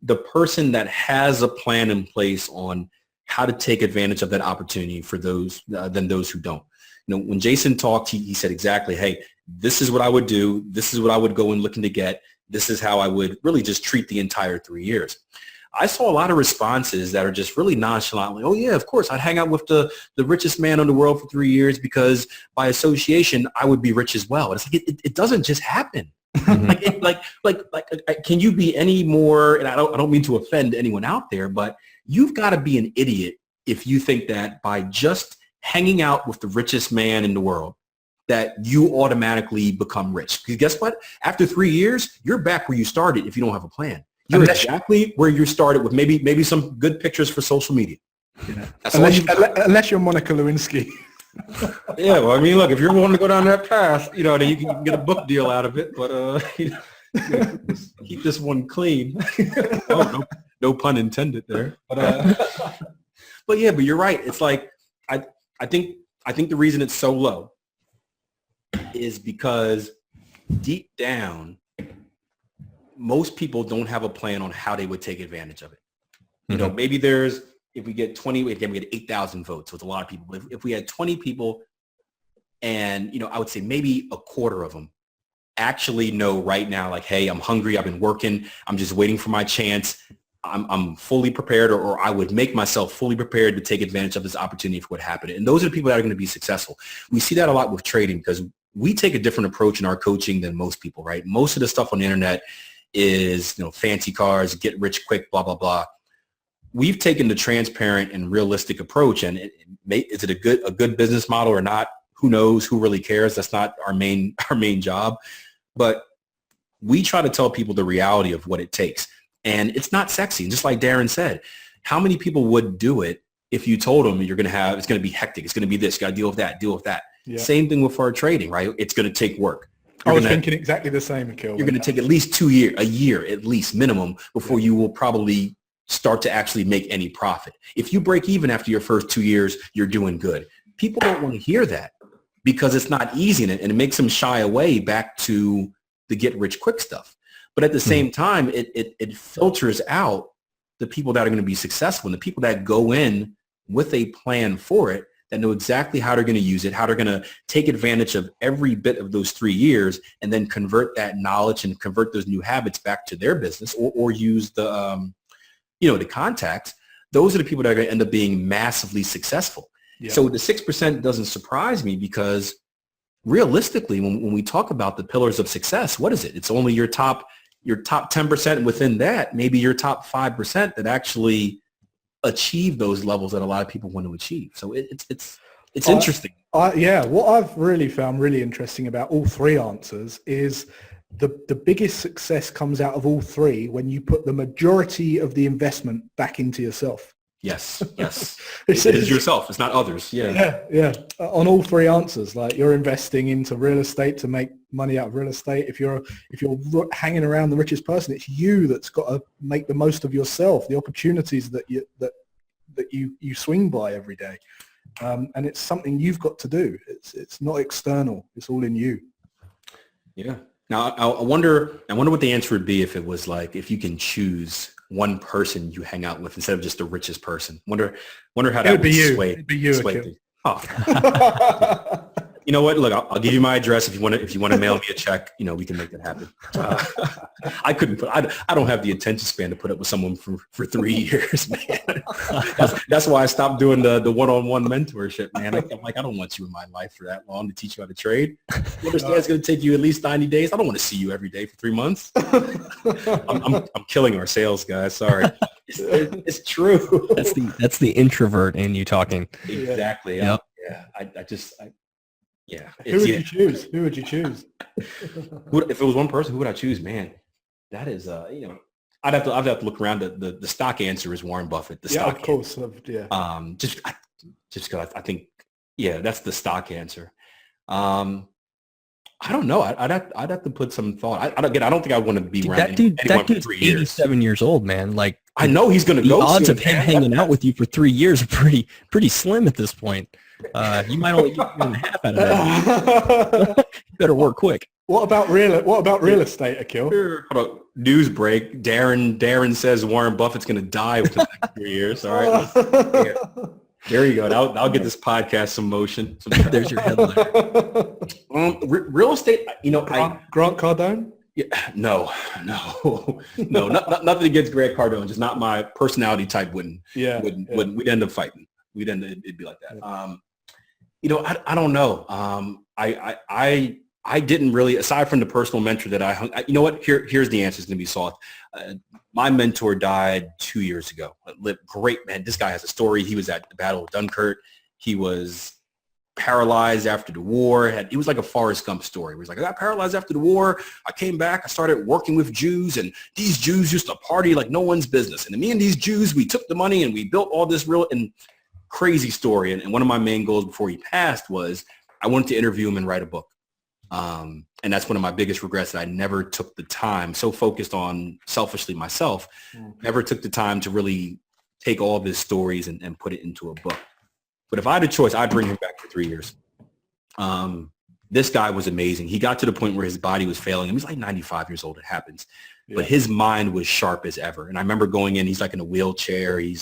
the person that has a plan in place on how to take advantage of that opportunity for those than those who don't. When Jason talked, he said exactly, hey, this is what I would do. This is what I would go and looking to get. This is how I would really just treat the entire 3 years. I saw a lot of responses that are just really nonchalant, like, oh yeah, of course, I'd hang out with the richest man in the world for 3 years because by association, I would be rich as well. And it's like, it doesn't just happen. Can you be any more, and I don't mean to offend anyone out there, but you've got to be an idiot if you think that by just hanging out with the richest man in the world, that you automatically become rich. Because guess what? After 3 years, you're back where you started if you don't have a plan. You're exactly where you started with maybe some good pictures for social media. Yeah. Unless you're Monica Lewinsky. Yeah, well, I mean, look, if you're willing to go down that path, then you can get a book deal out of it. But keep this one clean. No pun intended there. But yeah, but you're right. It's like, I think the reason it's so low is because deep down, most people don't have a plan on how they would take advantage of it. You know, maybe if we get 20, again, we get 8,000 votes. So it's a lot of people. If we had 20 people and, you know, I would say maybe a quarter of them actually know right now, like, hey, I'm hungry. I've been working. I'm just waiting for my chance. I'm fully prepared, or I would make myself fully prepared to take advantage of this opportunity for what happened. And those are the people that are going to be successful. We see that a lot with trading because we take a different approach in our coaching than most people, right? Most of the stuff on the internet is, you know, fancy cars, get rich quick, blah, blah, blah. We've taken the transparent and realistic approach. And is it a good business model or not? Who knows? Who really cares? That's not our main job. But we try to tell people the reality of what it takes. And it's not sexy. And just like Darren said, how many people would do it if you told them it's going to be hectic. It's going to be this. You got to deal with that. Yeah. Same thing with our trading, right? It's going to take work. I was thinking exactly the same, Akil. You're going to take at least a year at least minimum before you will probably start to actually make any profit. If you break even after your first 2 years, you're doing good. People don't want to hear that because it's not easy and it makes them shy away back to the get rich quick stuff. But at the same time, it filters out the people that are going to be successful and the people that go in with a plan for it, that know exactly how they're going to use it, how they're going to take advantage of every bit of those 3 years and then convert that knowledge and convert those new habits back to their business or use the, the contacts. Those are the people that are going to end up being massively successful. Yeah. So the 6% doesn't surprise me because realistically, when we talk about the pillars of success, what is it? It's only your top 10%. Within that, maybe your top 5% that actually achieve those levels that a lot of people want to achieve. So it's interesting. What I've really found really interesting about all three answers is the biggest success comes out of all three when you put the majority of the investment back into yourself. Yes. It is yourself. It's not others. Yeah. On all three answers, like you're investing into real estate to make money out of real estate. If you're hanging around the richest person, it's you that's got to make the most of yourself, the opportunities that you swing by every day, and it's something you've got to do. It's not external. It's all in you. Yeah. Now I wonder what the answer would be if it was like if you can choose one person you hang out with instead of just the richest person. Wonder how that would be sway. It'd be you. Oh. You know what? Look, I'll give you my address if you want to mail me a check. We can make that happen. I don't have the attention span to put up with someone for 3 years, man. That's why I stopped doing the one-on-one mentorship, man. I'm like, I don't want you in my life for that long to teach you how to trade. You understand it's going to take you at least 90 days. I don't want to see you every day for 3 months. I'm killing our sales guys. Sorry. It's true. That's the introvert in you talking. Exactly. Yep. Yeah. Who would you choose? If it was one person, who would I choose? Man, that is, I'd have to look around. The stock answer is Warren Buffett. Of course. Just because I think, that's the stock answer. I don't know. I'd have to put some thought. I don't think I want to be around anyone for 3 years. 87 years old, man. Like, I know he's going to go. The odds of him hanging out with you for 3 years are pretty slim at this point. You might only get 1.5 out of that. You better work quick. What about real estate, Akil? Hold on. News break. Darren says Warren Buffett's going to die within the next 3 years. All right. There you go. I'll get this podcast some motion. There's your headline. Real estate, Grant Cardone? Yeah, no, nothing against Grant Cardone. Just not my personality type. Wouldn't. We'd end up fighting. It'd be like that. Yeah. I don't know. I didn't really, aside from the personal mentor that I hung. You know what? Here's the answer. It's going to be soft. My mentor died 2 years ago. Great man. This guy has a story. He was at the Battle of Dunkirk. He was paralyzed after the war. It was like a Forrest Gump story. He was like, I got paralyzed after the war. I came back. I started working with Jews, and these Jews used to party like no one's business. And me and these Jews, we took the money and we built all this real and crazy story. And one of my main goals before he passed was I wanted to interview him and write a book. And that's one of my biggest regrets, that I never took the time, so focused on selfishly myself, never took the time to really take all of his stories and put it into a book. But if I had a choice, I'd bring him back for 3 years. This guy was amazing. He got to the point where his body was failing him. He's like 95 years old. It happens. Yeah. But his mind was sharp as ever. And I remember going in, he's like in a wheelchair. He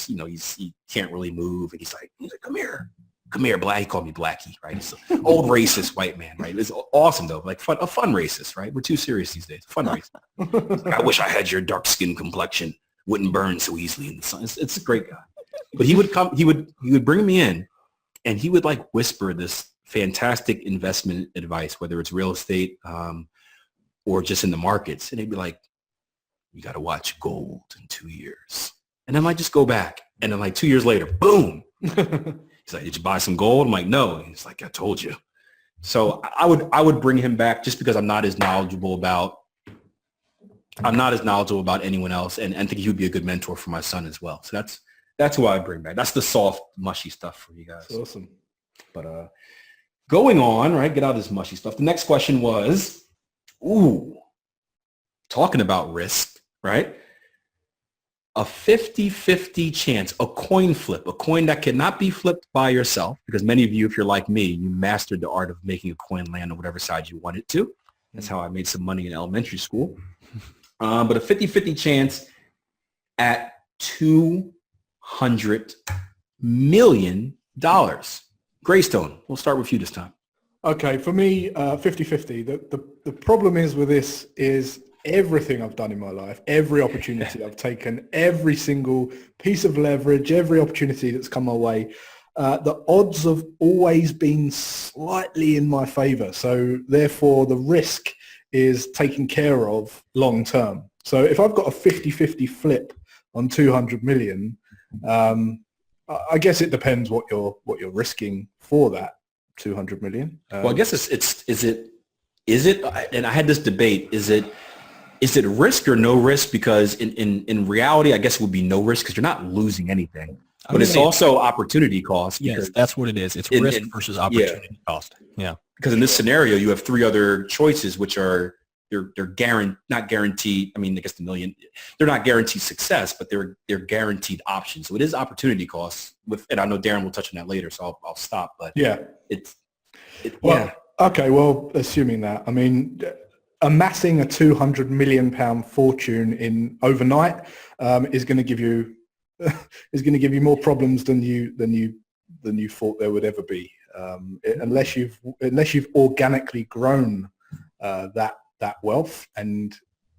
can't really move. And he's like, come here, Black. He called me Blackie, right? He's an old racist white man, right? It's awesome though. Like a fun racist, right? We're too serious these days. Fun racist. Like, I wish I had your dark skin complexion. Wouldn't burn so easily in the sun. It's a great guy. But he would bring me in, and he would like whisper this fantastic investment advice, whether it's real estate or just in the markets. And he'd be like, you got to watch gold in 2 years. And then I might just go back. And then like 2 years later, boom. He's like, did you buy some gold? I'm like, no. He's like, I told you. So I would bring him back just because I'm not as knowledgeable about anyone else. And think he would be a good mentor for my son as well. So that's who I'd bring back. That's the soft, mushy stuff for you guys. That's awesome. But going on, right, get out of this mushy stuff. The next question was, talking about risk, right? A 50-50 chance, a coin flip, a coin that cannot be flipped by yourself, because many of you, if you're like me, you mastered the art of making a coin land on whatever side you want it to. That's how I made some money in elementary school. But a 50-50 chance at $200 million. Greystone, we'll start with you this time. Okay, for me, 50-50. The problem is with this is everything I've done in my life, every opportunity I've taken, every single piece of leverage, every opportunity that's come my way, the odds have always been slightly in my favor. So therefore, the risk is taken care of long term. So if I've got a 50-50 flip on 200 million, I guess it depends what you're risking for that 200 million. Well, I guess is it, and I had this debate, is it risk or no risk? Because in reality, I guess it would be no risk because you're not losing anything. But it's also opportunity cost. Yes, that's what it is. It's risk versus opportunity cost. Yeah. Because in this scenario, you have three other choices, which are they're not guaranteed. I mean, I guess the million, they're not guaranteed success, but they're guaranteed options. So it is opportunity costs. And I know Darren will touch on that later, so I'll stop. But yeah, okay. Well, assuming that, I mean, amassing a £200 million fortune in overnight is going to give you more problems than you thought there would ever be, unless you've organically grown that wealth, and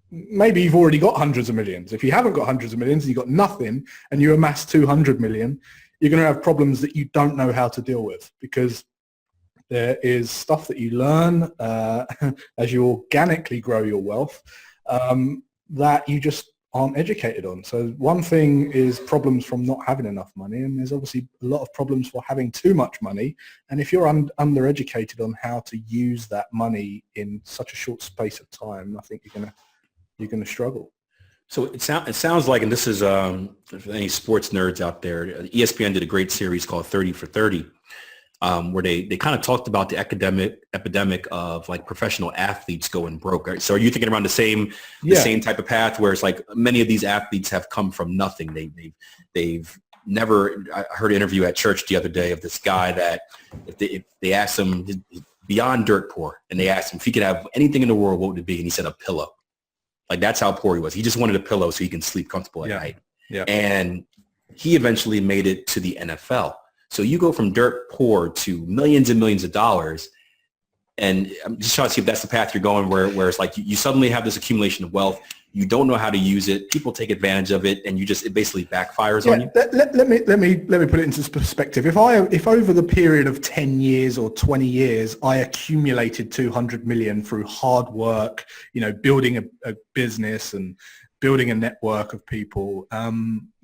maybe you've already got hundreds of millions. If you haven't got hundreds of millions and you've got nothing and you amass 200 million, you're going to have problems that you don't know how to deal with, because there is stuff that you learn as you organically grow your wealth that you just aren't educated on. So one thing is problems from not having enough money, and there's obviously a lot of problems for having too much money. And if you're undereducated on how to use that money in such a short space of time, I think you're gonna struggle. So it sounds like, and this is for any sports nerds out there, ESPN did a great series called 30 for 30. Where they kind of talked about the epidemic of like professional athletes going broke. Right? So are you thinking around the same type of path where it's like many of these athletes have come from nothing? They've never. I heard an interview at church the other day of this guy that if they asked him, beyond dirt poor, and they asked him if he could have anything in the world, what would it be? And he said a pillow. Like that's how poor he was. He just wanted a pillow so he can sleep comfortable at night. Yeah. And he eventually made it to the NFL. So you go from dirt poor to millions and millions of dollars, and I'm just trying to see if that's the path you're going, where it's like you suddenly have this accumulation of wealth, you don't know how to use it, people take advantage of it, and it basically backfires on you. Let me put it into perspective. If over the period of 10 years or 20 years, I accumulated 200 million through hard work, building a business and building a network of people,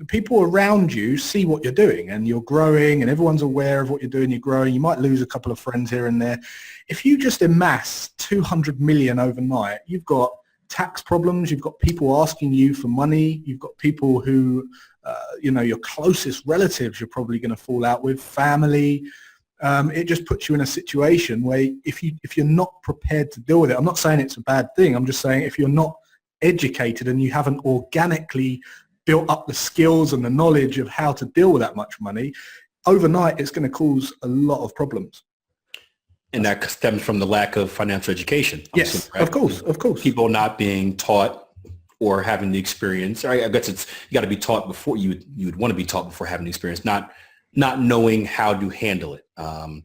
people around you see what you're doing and you're growing and everyone's aware of what you're doing, you're growing, you might lose a couple of friends here and there. If you just amass 200 million overnight, you've got tax problems, you've got people asking you for money, you've got people who, your closest relatives you're probably going to fall out with, family. it just puts you in a situation where if you're not prepared to deal with it, I'm not saying it's a bad thing. I'm just saying if you're not educated and you haven't organically built up the skills and the knowledge of how to deal with that much money, overnight it's going to cause a lot of problems. And that stems from the lack of financial education. Yes, assuming, right? of course. People not being taught or having the experience. I guess you got to be taught before you would want to be taught before having the experience, not knowing how to handle it.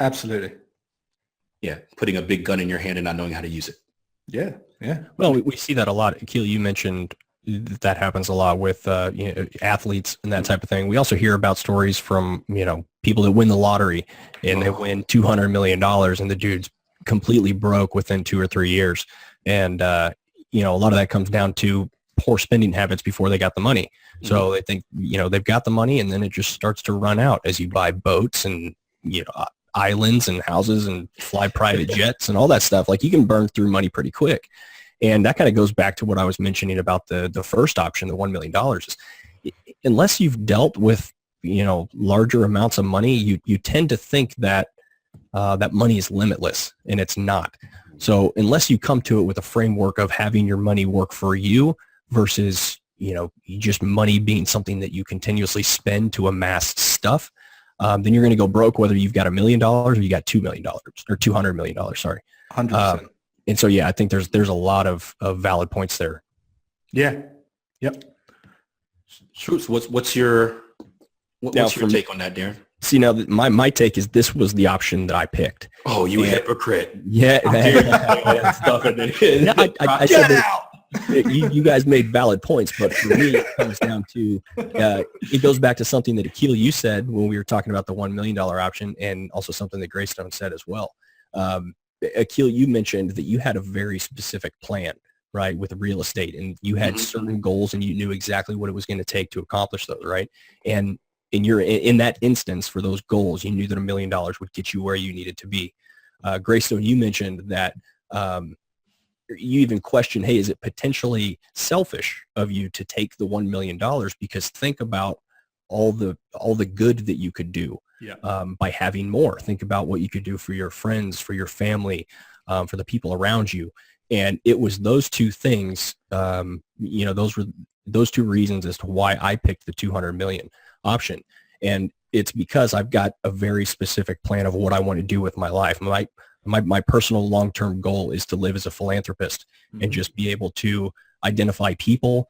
Absolutely. Yeah, putting a big gun in your hand and not knowing how to use it. Yeah. Well, we see that a lot. Akil, you mentioned that happens a lot with athletes and that type of thing. We also hear about stories from people that win the lottery and they win $200 million and the dude's completely broke within 2 or 3 years. And a lot of that comes down to poor spending habits before they got the money. So they think they've got the money and then it just starts to run out as you buy boats and islands and houses and fly private jets and all that stuff. Like, you can burn through money pretty quick. And that kind of goes back to what I was mentioning about the first option, the $1 million. Unless you've dealt with, larger amounts of money, you tend to think that that money is limitless, and it's not. So unless you come to it with a framework of having your money work for you versus, just money being something that you continuously spend to amass stuff, then you're going to go broke whether you've got $1 million or you got $2 million or $200 million. Sorry. 100%. And so, I think there's a lot of valid points there. Yeah. Yep. So what's your take on that, Darren? See, now my take is this was the option that I picked. Oh, you hypocrite. Yeah. I said that you guys made valid points, but for me, it comes down to, it goes back to something that Akil, you said when we were talking about the $1 million option, and also something that Greystone said as well. Akil, you mentioned that you had a very specific plan, right, with real estate, and you had certain goals and you knew exactly what it was going to take to accomplish those, right? And in that instance, for those goals, you knew that $1 million would get you where you needed to be. Greystone, you mentioned that you even questioned, hey, is it potentially selfish of you to take the $1 million? Because think about all the good that you could do. By having more. Think about what you could do for your friends, for your family, for the people around you. And it was those two things, those were those two reasons as to why I picked the 200 million option. And it's because I've got a very specific plan of what I want to do with my life. My personal long-term goal is to live as a philanthropist and just be able to identify people,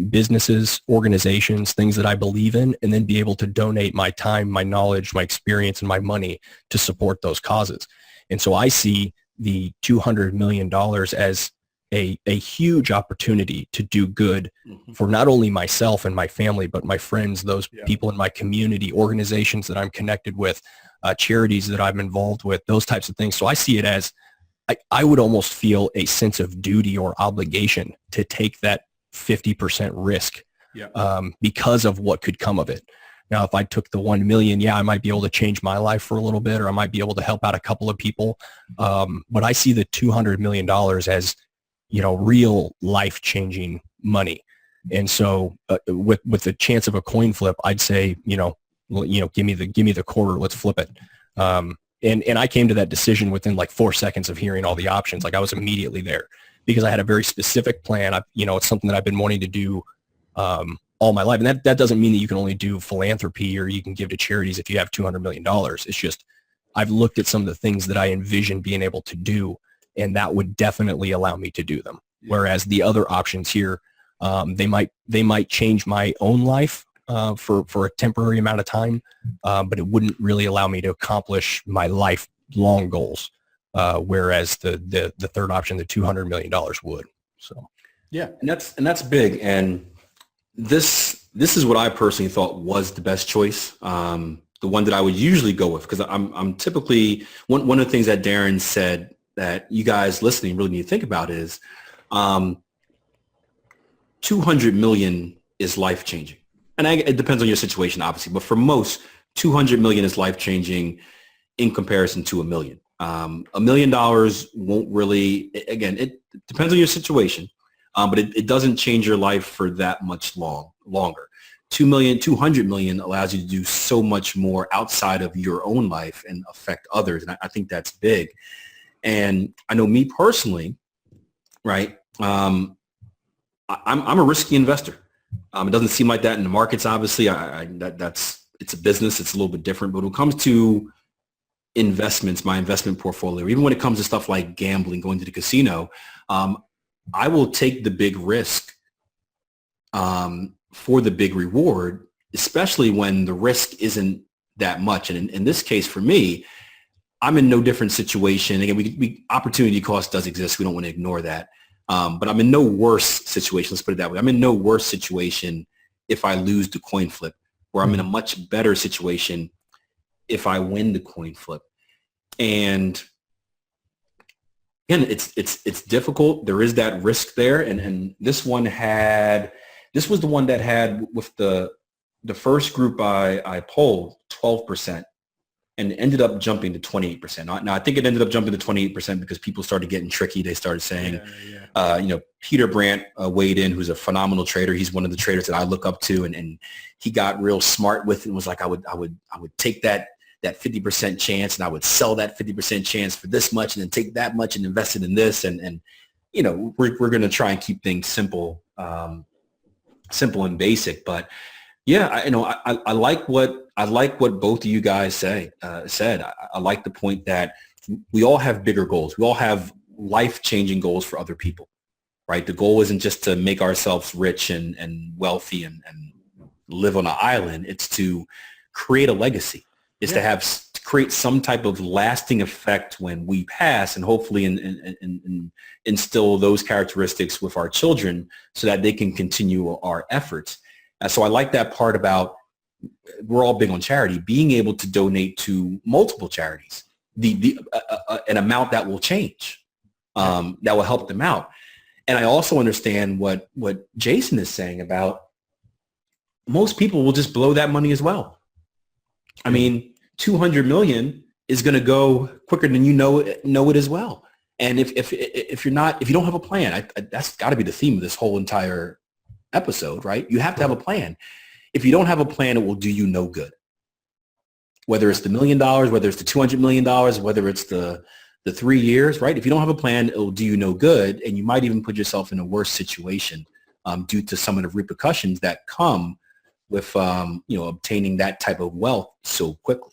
businesses, organizations, things that I believe in, and then be able to donate my time, my knowledge, my experience, and my money to support those causes. And so I see the $200 million as a huge opportunity to do good for not only myself and my family, but my friends, those people in my community, organizations that I'm connected with, charities that I'm involved with, those types of things. So I see it as I would almost feel a sense of duty or obligation to take that 50% risk because of what could come of it. Now, if I took the 1 million, I might be able to change my life for a little bit, or I might be able to help out a couple of people. But I see the $200 million as, real life-changing money. And so with the chance of a coin flip, I'd say, give me the quarter, let's flip it. And I came to that decision within like 4 seconds of hearing all the options. Like, I was immediately there because I had a very specific plan. It's something that I've been wanting to do all my life. And that doesn't mean that you can only do philanthropy or you can give to charities if you have $200 million. It's just, I've looked at some of the things that I envision being able to do, and that would definitely allow me to do them. Whereas the other options here, they might change my own life for a temporary amount of time, but it wouldn't really allow me to accomplish my lifelong goals. Whereas the third option, the $200 million would. So, and that's big. And this is what I personally thought was the best choice. The one that I would usually go with, because I'm typically one of the things that Darren said that you guys listening really need to think about is 200 million is life changing. And it depends on your situation, obviously, but for most, 200 million is life changing in comparison to $1 million. $1 million won't really, again, it depends on your situation, but it doesn't change your life for that much longer. 2 million, 200 million allows you to do so much more outside of your own life and affect others. And I think that's big. And I know me personally, right? I'm a risky investor. It doesn't seem like that in the markets, obviously. It's a business. It's a little bit different. But when it comes to investments, my investment portfolio, even when it comes to stuff like gambling, going to the casino, I will take the big risk for the big reward, especially when the risk isn't that much. And in this case, for me, I'm in no different situation. Again, we opportunity cost does exist. We don't want to ignore that. But I'm in no worse situation. Let's put it that way. I'm in no worse situation if I lose the coin flip, where I'm in a much better situation if I win the coin flip. And again, it's difficult. There is that risk there. And this was the one that had, with the first group I polled, 12%, and it ended up jumping to 28%. Now, I think it ended up jumping to 28% because people started getting tricky. They started saying, Peter Brandt weighed in, who's a phenomenal trader. He's one of the traders that I look up to, and he got real smart with it and was like, I would take that 50% chance, and I would sell that 50% chance for this much, and then take that much and invest it in this. And we're going to try and keep things simple and basic. But yeah, I like what both of you guys said. I like the point that we all have bigger goals. We all have life-changing goals for other people, right? The goal isn't just to make ourselves rich and wealthy and live on an island. It's to create a legacy. It's to create some type of lasting effect when we pass, and hopefully instill those characteristics with our children so that they can continue our efforts. So I like that part about, we're all big on charity, being able to donate to multiple charities, an amount that will change, that will help them out. And I also understand what Jason is saying about most people will just blow that money as well. I mean, 200 million is going to go quicker than you know it as well. And if you don't have a plan, that's got to be the theme of this whole entire episode, right? You have to have a plan. If you don't have a plan, it will do you no good. Whether it's the $1 million, whether it's the $200 million, whether it's the 3 years, right? If you don't have a plan, it will do you no good, and you might even put yourself in a worse situation due to some of the repercussions that come with obtaining that type of wealth so quickly.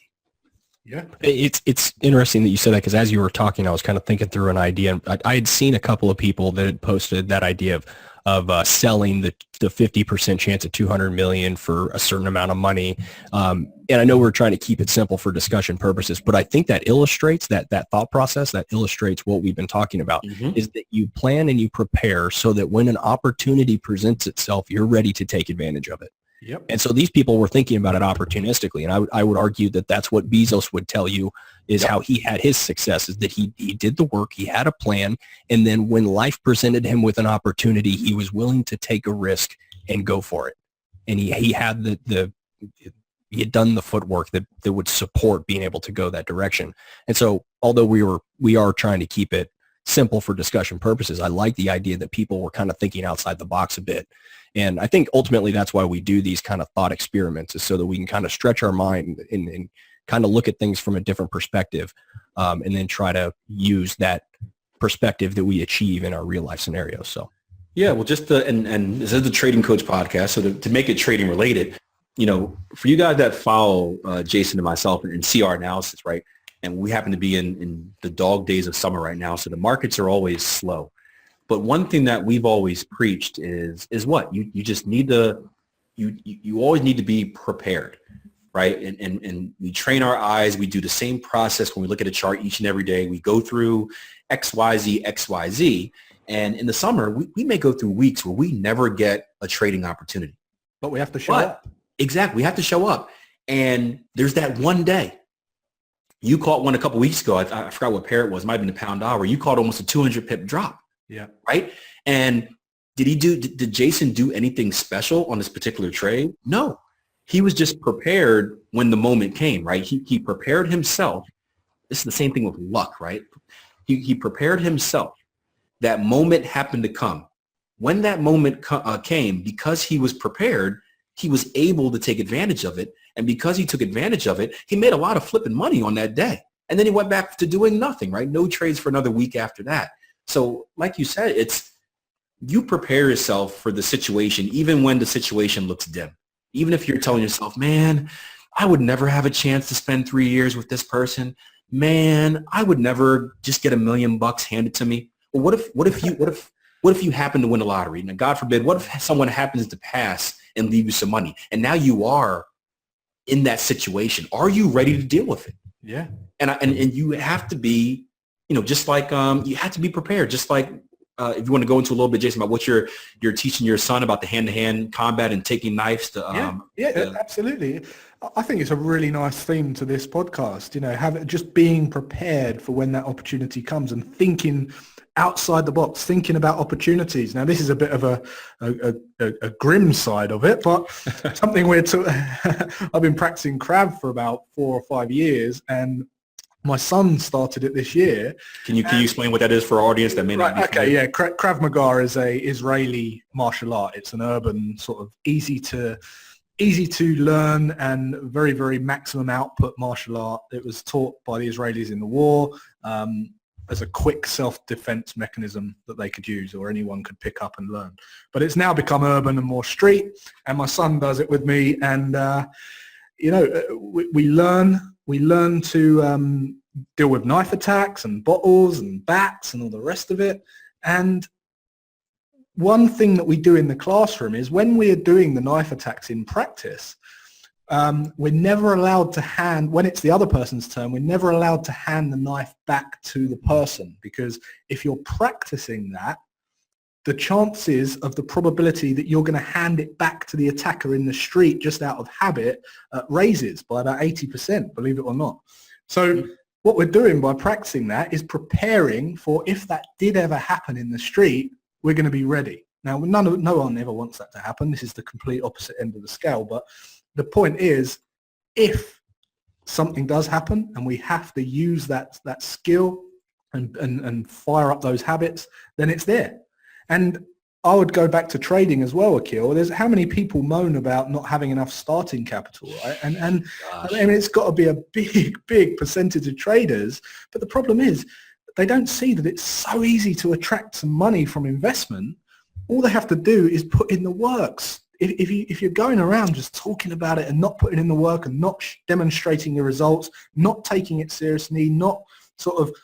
Yeah, it's interesting that you said that, because as you were talking, I was kind of thinking through an idea. I had seen a couple of people that had posted that idea of selling the 50% chance at 200 million for a certain amount of money. And I know we're trying to keep it simple for discussion purposes, but I think that illustrates that thought process, that illustrates what we've been talking about, is that you plan and you prepare so that when an opportunity presents itself, you're ready to take advantage of it. Yep. And so these people were thinking about it opportunistically. And I would argue that that's what Bezos would tell you is how he had his success, is that he did the work, he had a plan, and then when life presented him with an opportunity, he was willing to take a risk and go for it. And he had he had done the footwork that would support being able to go that direction. And so although we are trying to keep it simple for discussion purposes, I like the idea that people were kind of thinking outside the box a bit. And I think ultimately that's why we do these kind of thought experiments, is so that we can kind of stretch our mind and kind of look at things from a different perspective, and then try to use that perspective that we achieve in our real life scenarios. So, yeah, well, just and this is the Trading Coach podcast. So to make it trading related, for you guys that follow Jason and myself and see our analysis, right? And we happen to be in the dog days of summer right now, so the markets are always slow. But one thing that we've always preached is what? You just need you always need to be prepared, right? And we train our eyes. We do the same process when we look at a chart each and every day. We go through XYZ, XYZ. And in the summer, we may go through weeks where we never get a trading opportunity. But we have to show up. Exactly. We have to show up. And there's that one day. You caught one a couple weeks ago. I forgot what pair it was. It might have been the pound dollar. You caught almost a 200 pip drop. Yeah. Right. And did Jason do anything special on this particular trade? No. He was just prepared when the moment came, right? He prepared himself. This is the same thing with luck, right? He prepared himself. That moment happened to come. When that moment came, because he was prepared, he was able to take advantage of it. And because he took advantage of it, he made a lot of flipping money on that day. And then he went back to doing nothing, right? No trades for another week after that. So like you said, you prepare yourself for the situation, even when the situation looks dim. Even if you're telling yourself, man, I would never have a chance to spend 3 years with this person. Man, I would never just get $1 million handed to me. Well, what if you happen to win the lottery? Now, God forbid, what if someone happens to pass and leave you some money? And now you are in that situation. Are you ready to deal with it? Yeah. And you have to be, just like you have to be prepared. Just like if you want to go into a little bit, Jason, about what you're teaching your son about the hand-to-hand combat and taking knives to. Absolutely. I think it's a really nice theme to this podcast. Just being prepared for when that opportunity comes and thinking outside the box, thinking about opportunities. Now, this is a bit of a grim side of it, but something I've been practicing Krav for about 4 or 5 years, and my son started it this year. Can you explain what that is for our audience that may not be familiar? Okay, yeah. Krav Maga is a Israeli martial art. It's an urban sort of easy to learn and very, very maximum output martial art. It was taught by the Israelis in the war as a quick self-defense mechanism that they could use, or anyone could pick up and learn. But it's now become urban and more street, and my son does it with me. And we learn to deal with knife attacks and bottles and bats and all the rest of it. And one thing that we do in the classroom is when we are doing the knife attacks in practice, we're never allowed to when it's the other person's turn, we're never allowed to hand the knife back to the person, because if you're practicing that, the chances of the probability that you're going to hand it back to the attacker in the street just out of habit raises by about 80%, believe it or not. So what we're doing by practicing that is preparing for if that did ever happen in the street, we're going to be ready. Now, no one ever wants that to happen. This is the complete opposite end of the scale. But the point is, if something does happen and we have to use that skill and fire up those habits, then it's there. And I would go back to trading as well, Akil. There's how many people moan about not having enough starting capital, right? And I mean, it's got to be a big percentage of traders. But the problem is, they don't see that it's so easy to attract some money from investment. All they have to do is put in the works. If you're going around just talking about it and not putting in the work and not demonstrating your results, not taking it seriously, not sort of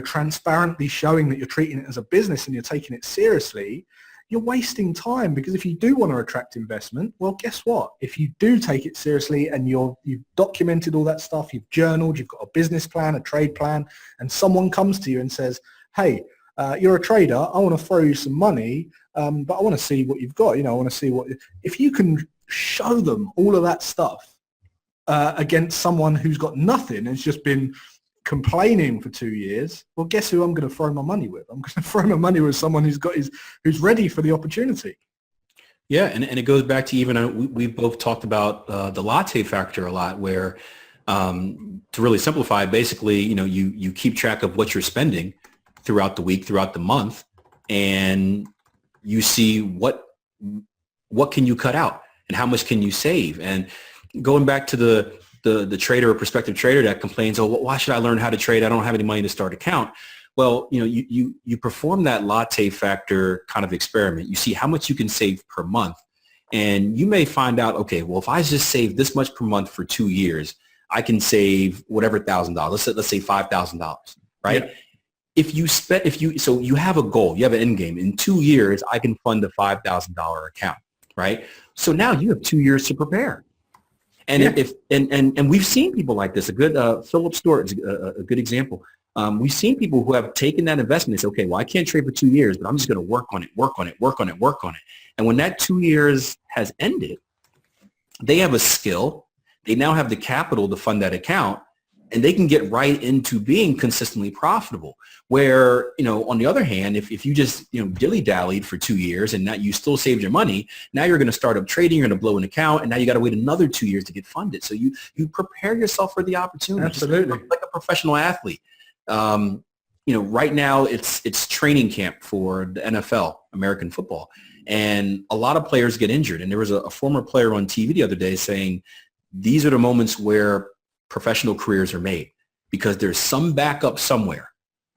transparently showing that you're treating it as a business and you're taking it seriously, you're wasting time. Because if you do want to attract investment, well, guess what? If you do take it seriously and you've documented all that stuff, you've journaled, you've got a business plan, a trade plan, and someone comes to you and says, hey, you're a trader, I want to throw you some money, but I want to see what you've got. I want to see if you can show them all of that stuff against someone who's got nothing and has just been complaining for 2 years, well, guess who I'm going to throw my money with? I'm going to throw my money with someone who's ready for the opportunity. Yeah, and it goes back to even we've both talked about the latte factor a lot, where to really simplify, basically, you keep track of what you're spending throughout the week, throughout the month, and you see what can you cut out and how much can you save. And going back to the trader or prospective trader that complains, oh, why should I learn how to trade? I don't have any money to start an account. Well, you perform that latte factor kind of experiment. You see how much you can save per month, and you may find out, okay, well, if I just save this much per month for 2 years, I can save whatever $1,000. Let's say $5,000, right? Yeah. So you have a goal, you have an end game. In 2 years, I can fund a $5,000 account, right? So now you have 2 years to prepare. And and we've seen people like this. A good Philip Stewart is a good example. We've seen people who have taken that investment and say, okay, well, I can't trade for 2 years, but I'm just going to work on it. And when that 2 years has ended, they have a skill. They now have the capital to fund that account, and they can get right into being consistently profitable. Where, on the other hand, if you just, dilly-dallied for 2 years and now you still saved your money, now you're going to start up trading, you're going to blow an account, and now you got to wait another 2 years to get funded. So you prepare yourself for the opportunity. Absolutely. Just like a professional athlete. Right now it's training camp for the NFL, American football. And a lot of players get injured. And there was a former player on TV the other day saying, these are the moments where professional careers are made because there's some backup somewhere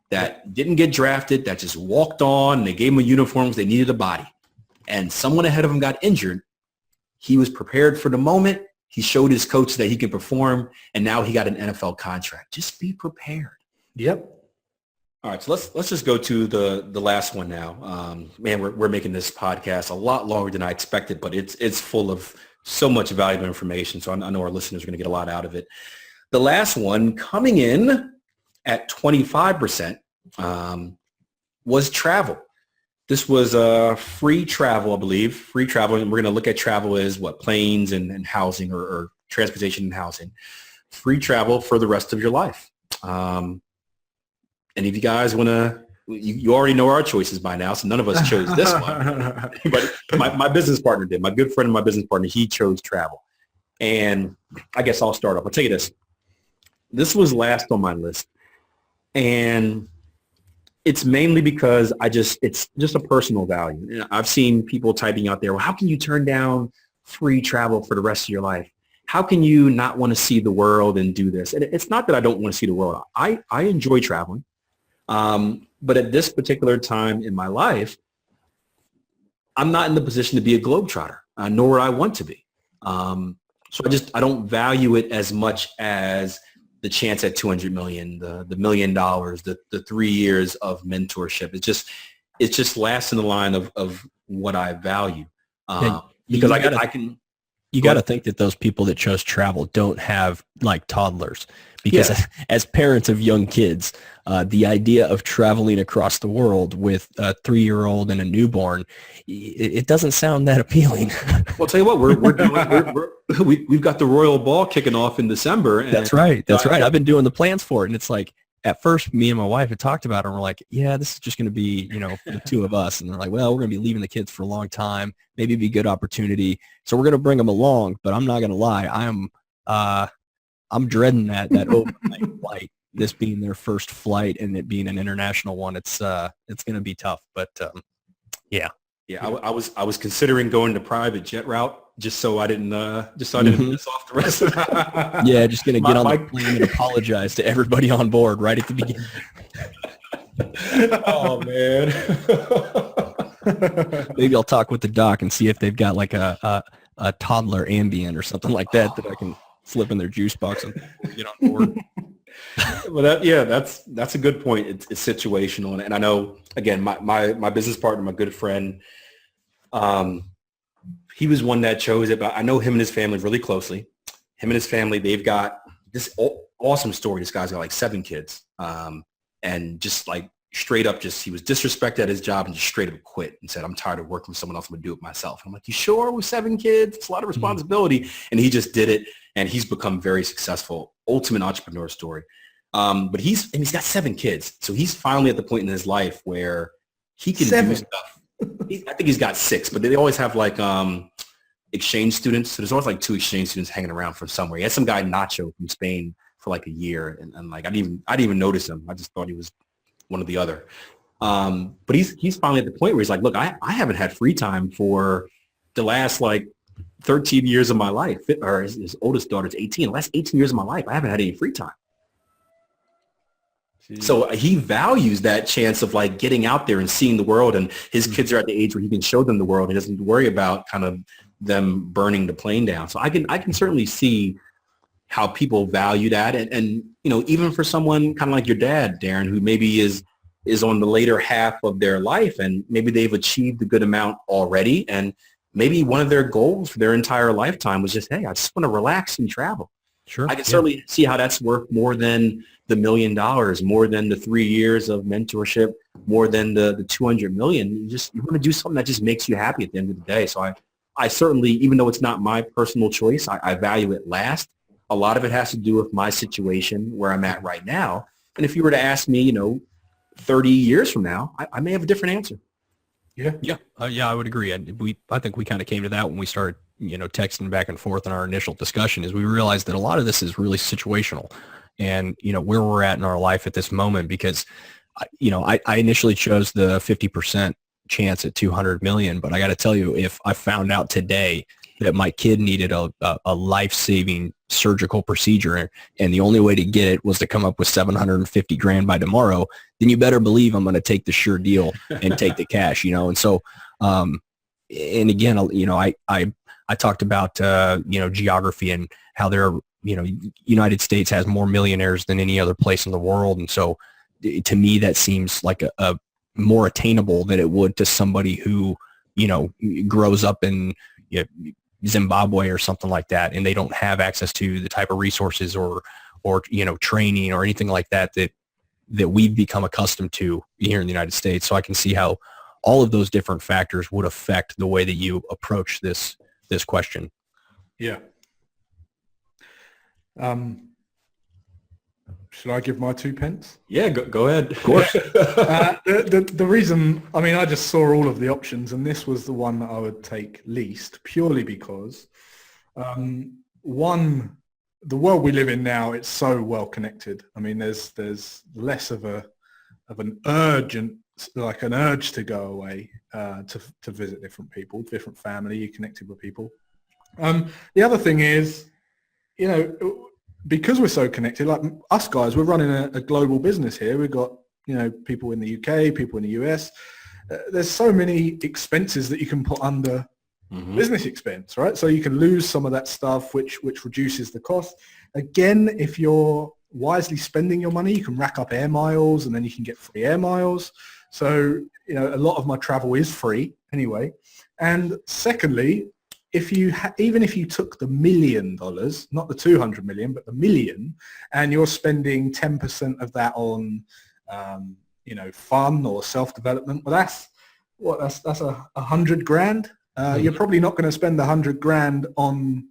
that didn't get drafted, that just walked on, and they gave them a uniform because they needed a body. And someone ahead of him got injured. He was prepared for the moment. He showed his coach that he could perform, and now he got an NFL contract. Just be prepared. Yep. All right, so let's just go to the last one now. Man, we're making this podcast a lot longer than I expected, but it's full of so much valuable information. So I know our listeners are going to get a lot out of it. The last one coming in at 25% was travel. This was free travel, I believe. Free travel, and we're going to look at travel as what, planes and housing or transportation and housing. Free travel for the rest of your life. And if you guys want to, you already know our choices by now, so none of us chose this one. But my business partner did. My good friend and my business partner, he chose travel. And I guess I'll start off. I'll tell you this. This was last on my list. And it's mainly because it's just a personal value. You know, I've seen people typing out there, well, how can you turn down free travel for the rest of your life? How can you not want to see the world and do this? And it's not that I don't want to see the world. I enjoy traveling. But at this particular time in my life, I'm not in the position to be a globetrotter, nor would I want to be. So I don't value it as much as the chance at 200 million, the $1 million, the 3 years of mentorship. It's just last in the line of what I value. Because you got to think that those people that chose travel don't have like toddlers, because as parents of young kids, the idea of traveling across the world with a 3-year-old and a newborn, it doesn't sound that appealing. Well, I'll tell you what, we've got the Royal Ball kicking off in December. And That's right. I've been doing the plans for it, and it's like, at first, me and my wife had talked about it, and we're like, yeah, this is just going to be, the two of us. And they're like, well, we're going to be leaving the kids for a long time. Maybe it'd be a good opportunity. So we're going to bring them along. But I'm not going to lie. I'm dreading that overnight flight, this being their first flight and it being an international one. It's going to be tough. But, yeah. Yeah, I was considering going the private jet route just so I didn't piss off the rest of it. Yeah, just gonna get on the plane and apologize to everybody on board right at the beginning. Oh man. Maybe I'll talk with the doc and see if they've got like a toddler Ambien or something like that that I can slip in their juice box and get on board. Well, that's a good point. It's situational, and I know again my business partner, my good friend, he was one that chose it. But I know him and his family really closely. Him and his family, they've got this awesome story. This guy's got like 7 kids, and just like straight up, he was disrespected at his job and just straight up quit and said, "I'm tired of working with someone else. I'm gonna do it myself." I'm like, "You sure? With 7 kids, it's a lot of responsibility." And he just did it, and he's become very successful. Ultimate entrepreneur story. But he's got 7 kids, so he's finally at the point in his life where he can do stuff. I think he's got 6, but they always have like exchange students. So there's always like 2 exchange students hanging around from somewhere. He had some guy Nacho from Spain for like a year, and like I didn't even notice him. I just thought he was one or the other. But he's finally at the point where he's like, look, I haven't had free time for the last like 13 years of my life. Or his oldest daughter's 18. The last 18 years of my life, I haven't had any free time. So he values that chance of like getting out there and seeing the world, and his kids are at the age where he can show them the world. He doesn't worry about kind of them burning the plane down. So I can certainly see how people value that. And even for someone kind of like your dad, Darren, who maybe is on the later half of their life, and maybe they've achieved a good amount already. And maybe one of their goals for their entire lifetime was just, hey, I just want to relax and travel. Sure. I can certainly see how that's worth more than the $1 million, more than the 3 years of mentorship, more than the 200 million. You want to do something that just makes you happy at the end of the day. So I certainly, even though it's not my personal choice, I value it last. A lot of it has to do with my situation where I'm at right now. And if you were to ask me, 30 years from now, I may have a different answer. Yeah, I would agree. And I think we kind of came to that when we started, texting back and forth in our initial discussion, is we realized that a lot of this is really situational, and where we're at in our life at this moment. Because, I initially chose the 50% chance at 200 million. But I got to tell you, if I found out today that my kid needed a life-saving surgical procedure and the only way to get it was to come up with 750 grand by tomorrow, then you better believe I'm going to take the sure deal and take the cash, And so, and again, I talked about, geography and how there are, United States has more millionaires than any other place in the world. And so to me, that seems like a more attainable than it would to somebody who, grows up in Zimbabwe or something like that, and they don't have access to the type of resources or training or anything like that we've become accustomed to here in the United States. So I can see how all of those different factors would affect the way that you approach this question. Yeah. Should I give my 2 pence? Yeah, go ahead. Of course. The reason, I just saw all of the options, and this was the one that I would take least, purely because, one, the world we live in now, it's so well connected. There's less of an urge to go away to visit different people, different family. You're connected with people. The other thing is, because we're so connected, like us guys, we're running a global business here. We've got, people in the UK, people in the US. There's so many expenses that you can put under business expense, right? So you can lose some of that stuff, which reduces the cost. Again, if you're wisely spending your money, you can rack up air miles, and then you can get free air miles. So, a lot of my travel is free anyway. And secondly, even if you took the $1 million, not the 200 million, but the million, and you're spending 10% of that on, fun or self-development, well, that's 100 grand. You're probably not going to spend 100 grand on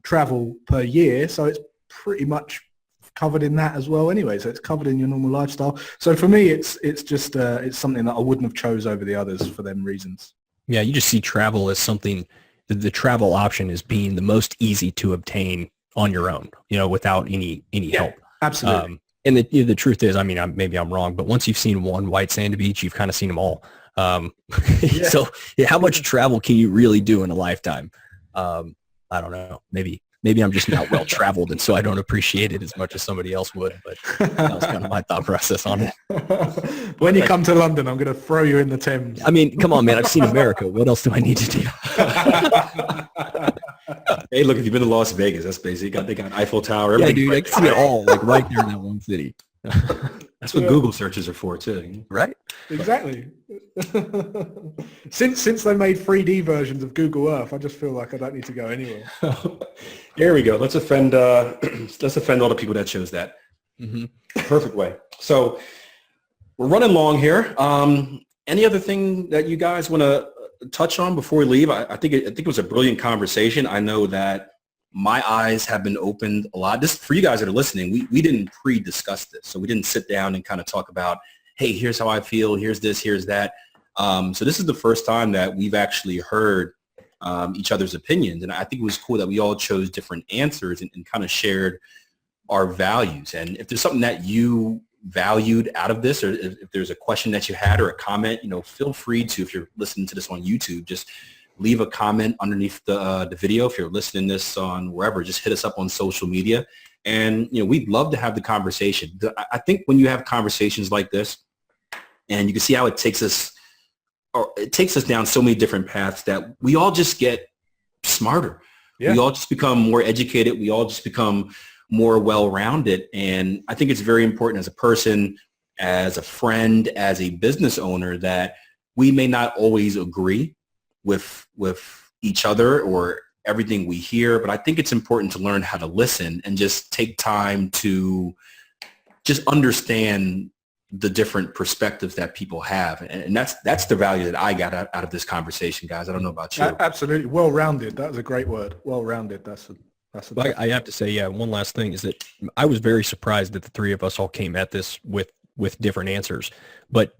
travel per year. So it's pretty much covered in that as well anyway. So it's covered in your normal lifestyle. So for me, it's just, it's something that I wouldn't have chose over the others for them reasons. Yeah. You just see travel as something, the travel option is being the most easy to obtain on your own, without any help. Absolutely. And the truth is, maybe I'm wrong, but once you've seen one white sand beach, you've kind of seen them all. So how much travel can you really do in a lifetime? I don't know. Maybe I'm just not well traveled, and so I don't appreciate it as much as somebody else would. But that was kind of my thought process on it. When you come to London, I'm going to throw you in the Thames. Come on, man. I've seen America. What else do I need to do? Hey, look, if you've been to Las Vegas, that's basically they got Eiffel Tower. Yeah, dude, I can see it all, like right there in that one city. That's what Google searches are for too, right? Exactly. Since they made 3D versions of Google Earth, I just feel like I don't need to go anywhere. Here we go. Let's offend all the people that chose that. Mm-hmm. Perfect way. So we're running long here. Any other thing that you guys want to touch on before we leave? I think it was a brilliant conversation. I know that my eyes have been opened a lot. This, for you guys that are listening, we didn't pre-discuss this. So we didn't sit down and kind of talk about, hey, here's how I feel, here's this, here's that. So this is the first time that we've actually heard each other's opinions. And I think it was cool that we all chose different answers and kind of shared our values. And if there's something that you valued out of this, or if there's a question that you had or a comment, feel free to, if you're listening to this on YouTube, just leave a comment underneath the video. If you're listening to this on wherever, just hit us up on social media. And, we'd love to have the conversation. I think when you have conversations like this, and you can see how it takes us down so many different paths, that we all just get smarter. Yeah. We all just become more educated. We all just become more well-rounded. And I think it's very important as a person, as a friend, as a business owner, that we may not always agree with each other or everything we hear, but I think it's important to learn how to listen and just take time to just understand the different perspectives that people have. And that's the value that I got out of this conversation, guys. I don't know about you. Absolutely. Well-rounded. That was a great word. Well-rounded. I have to say, yeah, one last thing is that I was very surprised that the three of us all came at this with different answers. But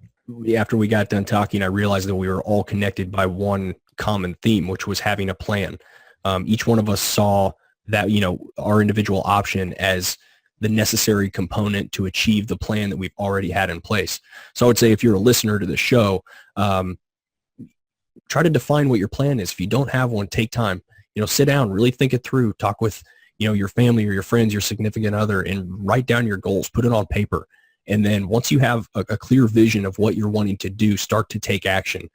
after we got done talking, I realized that we were all connected by one common theme, which was having a plan. Each one of us saw that, our individual option as the necessary component to achieve the plan that we've already had in place. So I would say if you're a listener to the show, try to define what your plan is. If you don't have one, take time, sit down, really think it through, talk with, your family or your friends, your significant other, and write down your goals, put it on paper. And then once you have a clear vision of what you're wanting to do, start to take action.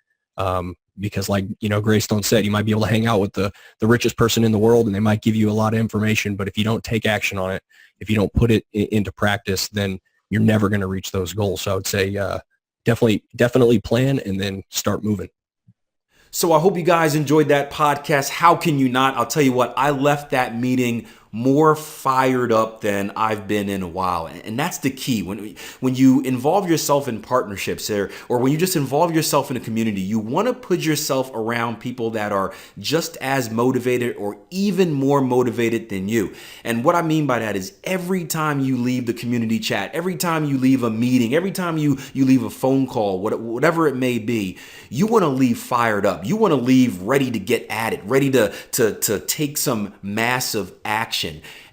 Because like, Greystone said, you might be able to hang out with the richest person in the world and they might give you a lot of information, but if you don't take action on it, if you don't put it into practice, then you're never going to reach those goals. So I would say definitely plan and then start moving. So I hope you guys enjoyed that podcast. How can you not? I'll tell you what, I left that meeting more fired up than I've been in a while. And that's the key. When you involve yourself in partnerships or when you just involve yourself in a community, you want to put yourself around people that are just as motivated or even more motivated than you. And what I mean by that is every time you leave the community chat, every time you leave a meeting, every time you leave a phone call, whatever it may be, you want to leave fired up. You want to leave ready to get at it, ready to take some massive action.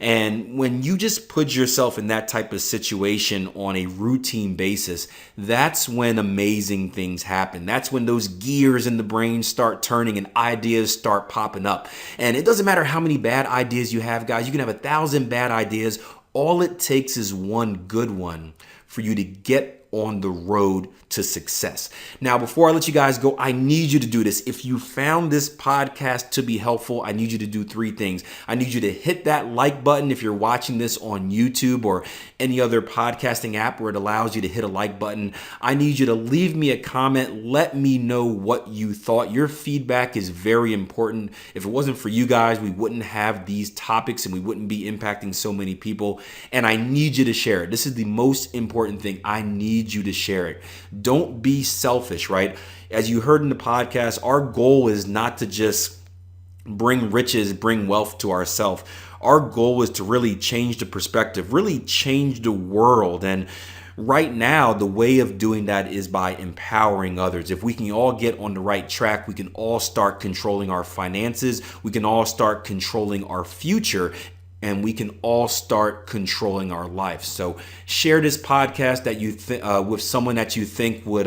And when you just put yourself in that type of situation on a routine basis, that's when amazing things happen. That's when those gears in the brain start turning and ideas start popping up. And it doesn't matter how many bad ideas you have, guys. You can have 1,000 bad ideas. All it takes is one good one for you to get on the road to success. Now, before I let you guys go, I need you to do this. If you found this podcast to be helpful, I need you to do 3 things. I need you to hit that like button if you're watching this on YouTube or any other podcasting app where it allows you to hit a like button. I need you to leave me a comment. Let me know what you thought. Your feedback is very important. If it wasn't for you guys, we wouldn't have these topics and we wouldn't be impacting so many people. And I need you to share it. This is the most important thing. I need you to share it. Don't be selfish, right? As you heard in the podcast, our goal is not to just bring riches, bring wealth to ourselves. Our goal is to really change the perspective, really change the world. And right now, the way of doing that is by empowering others. If we can all get on the right track, we can all start controlling our finances. We can all start controlling our future. And we can all start controlling our life. So share this podcast that you with someone that you think would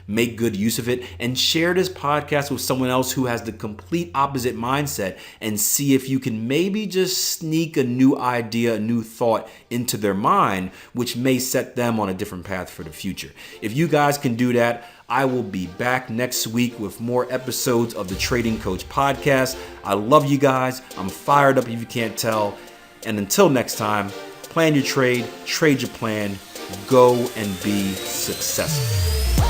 make good use of it, and share this podcast with someone else who has the complete opposite mindset, and see if you can maybe just sneak a new idea, a new thought into their mind, which may set them on a different path for the future. If you guys can do that, I will be back next week with more episodes of the Trading Coach Podcast. I love you guys. I'm fired up if you can't tell. And until next time, plan your trade your plan, go and be successful.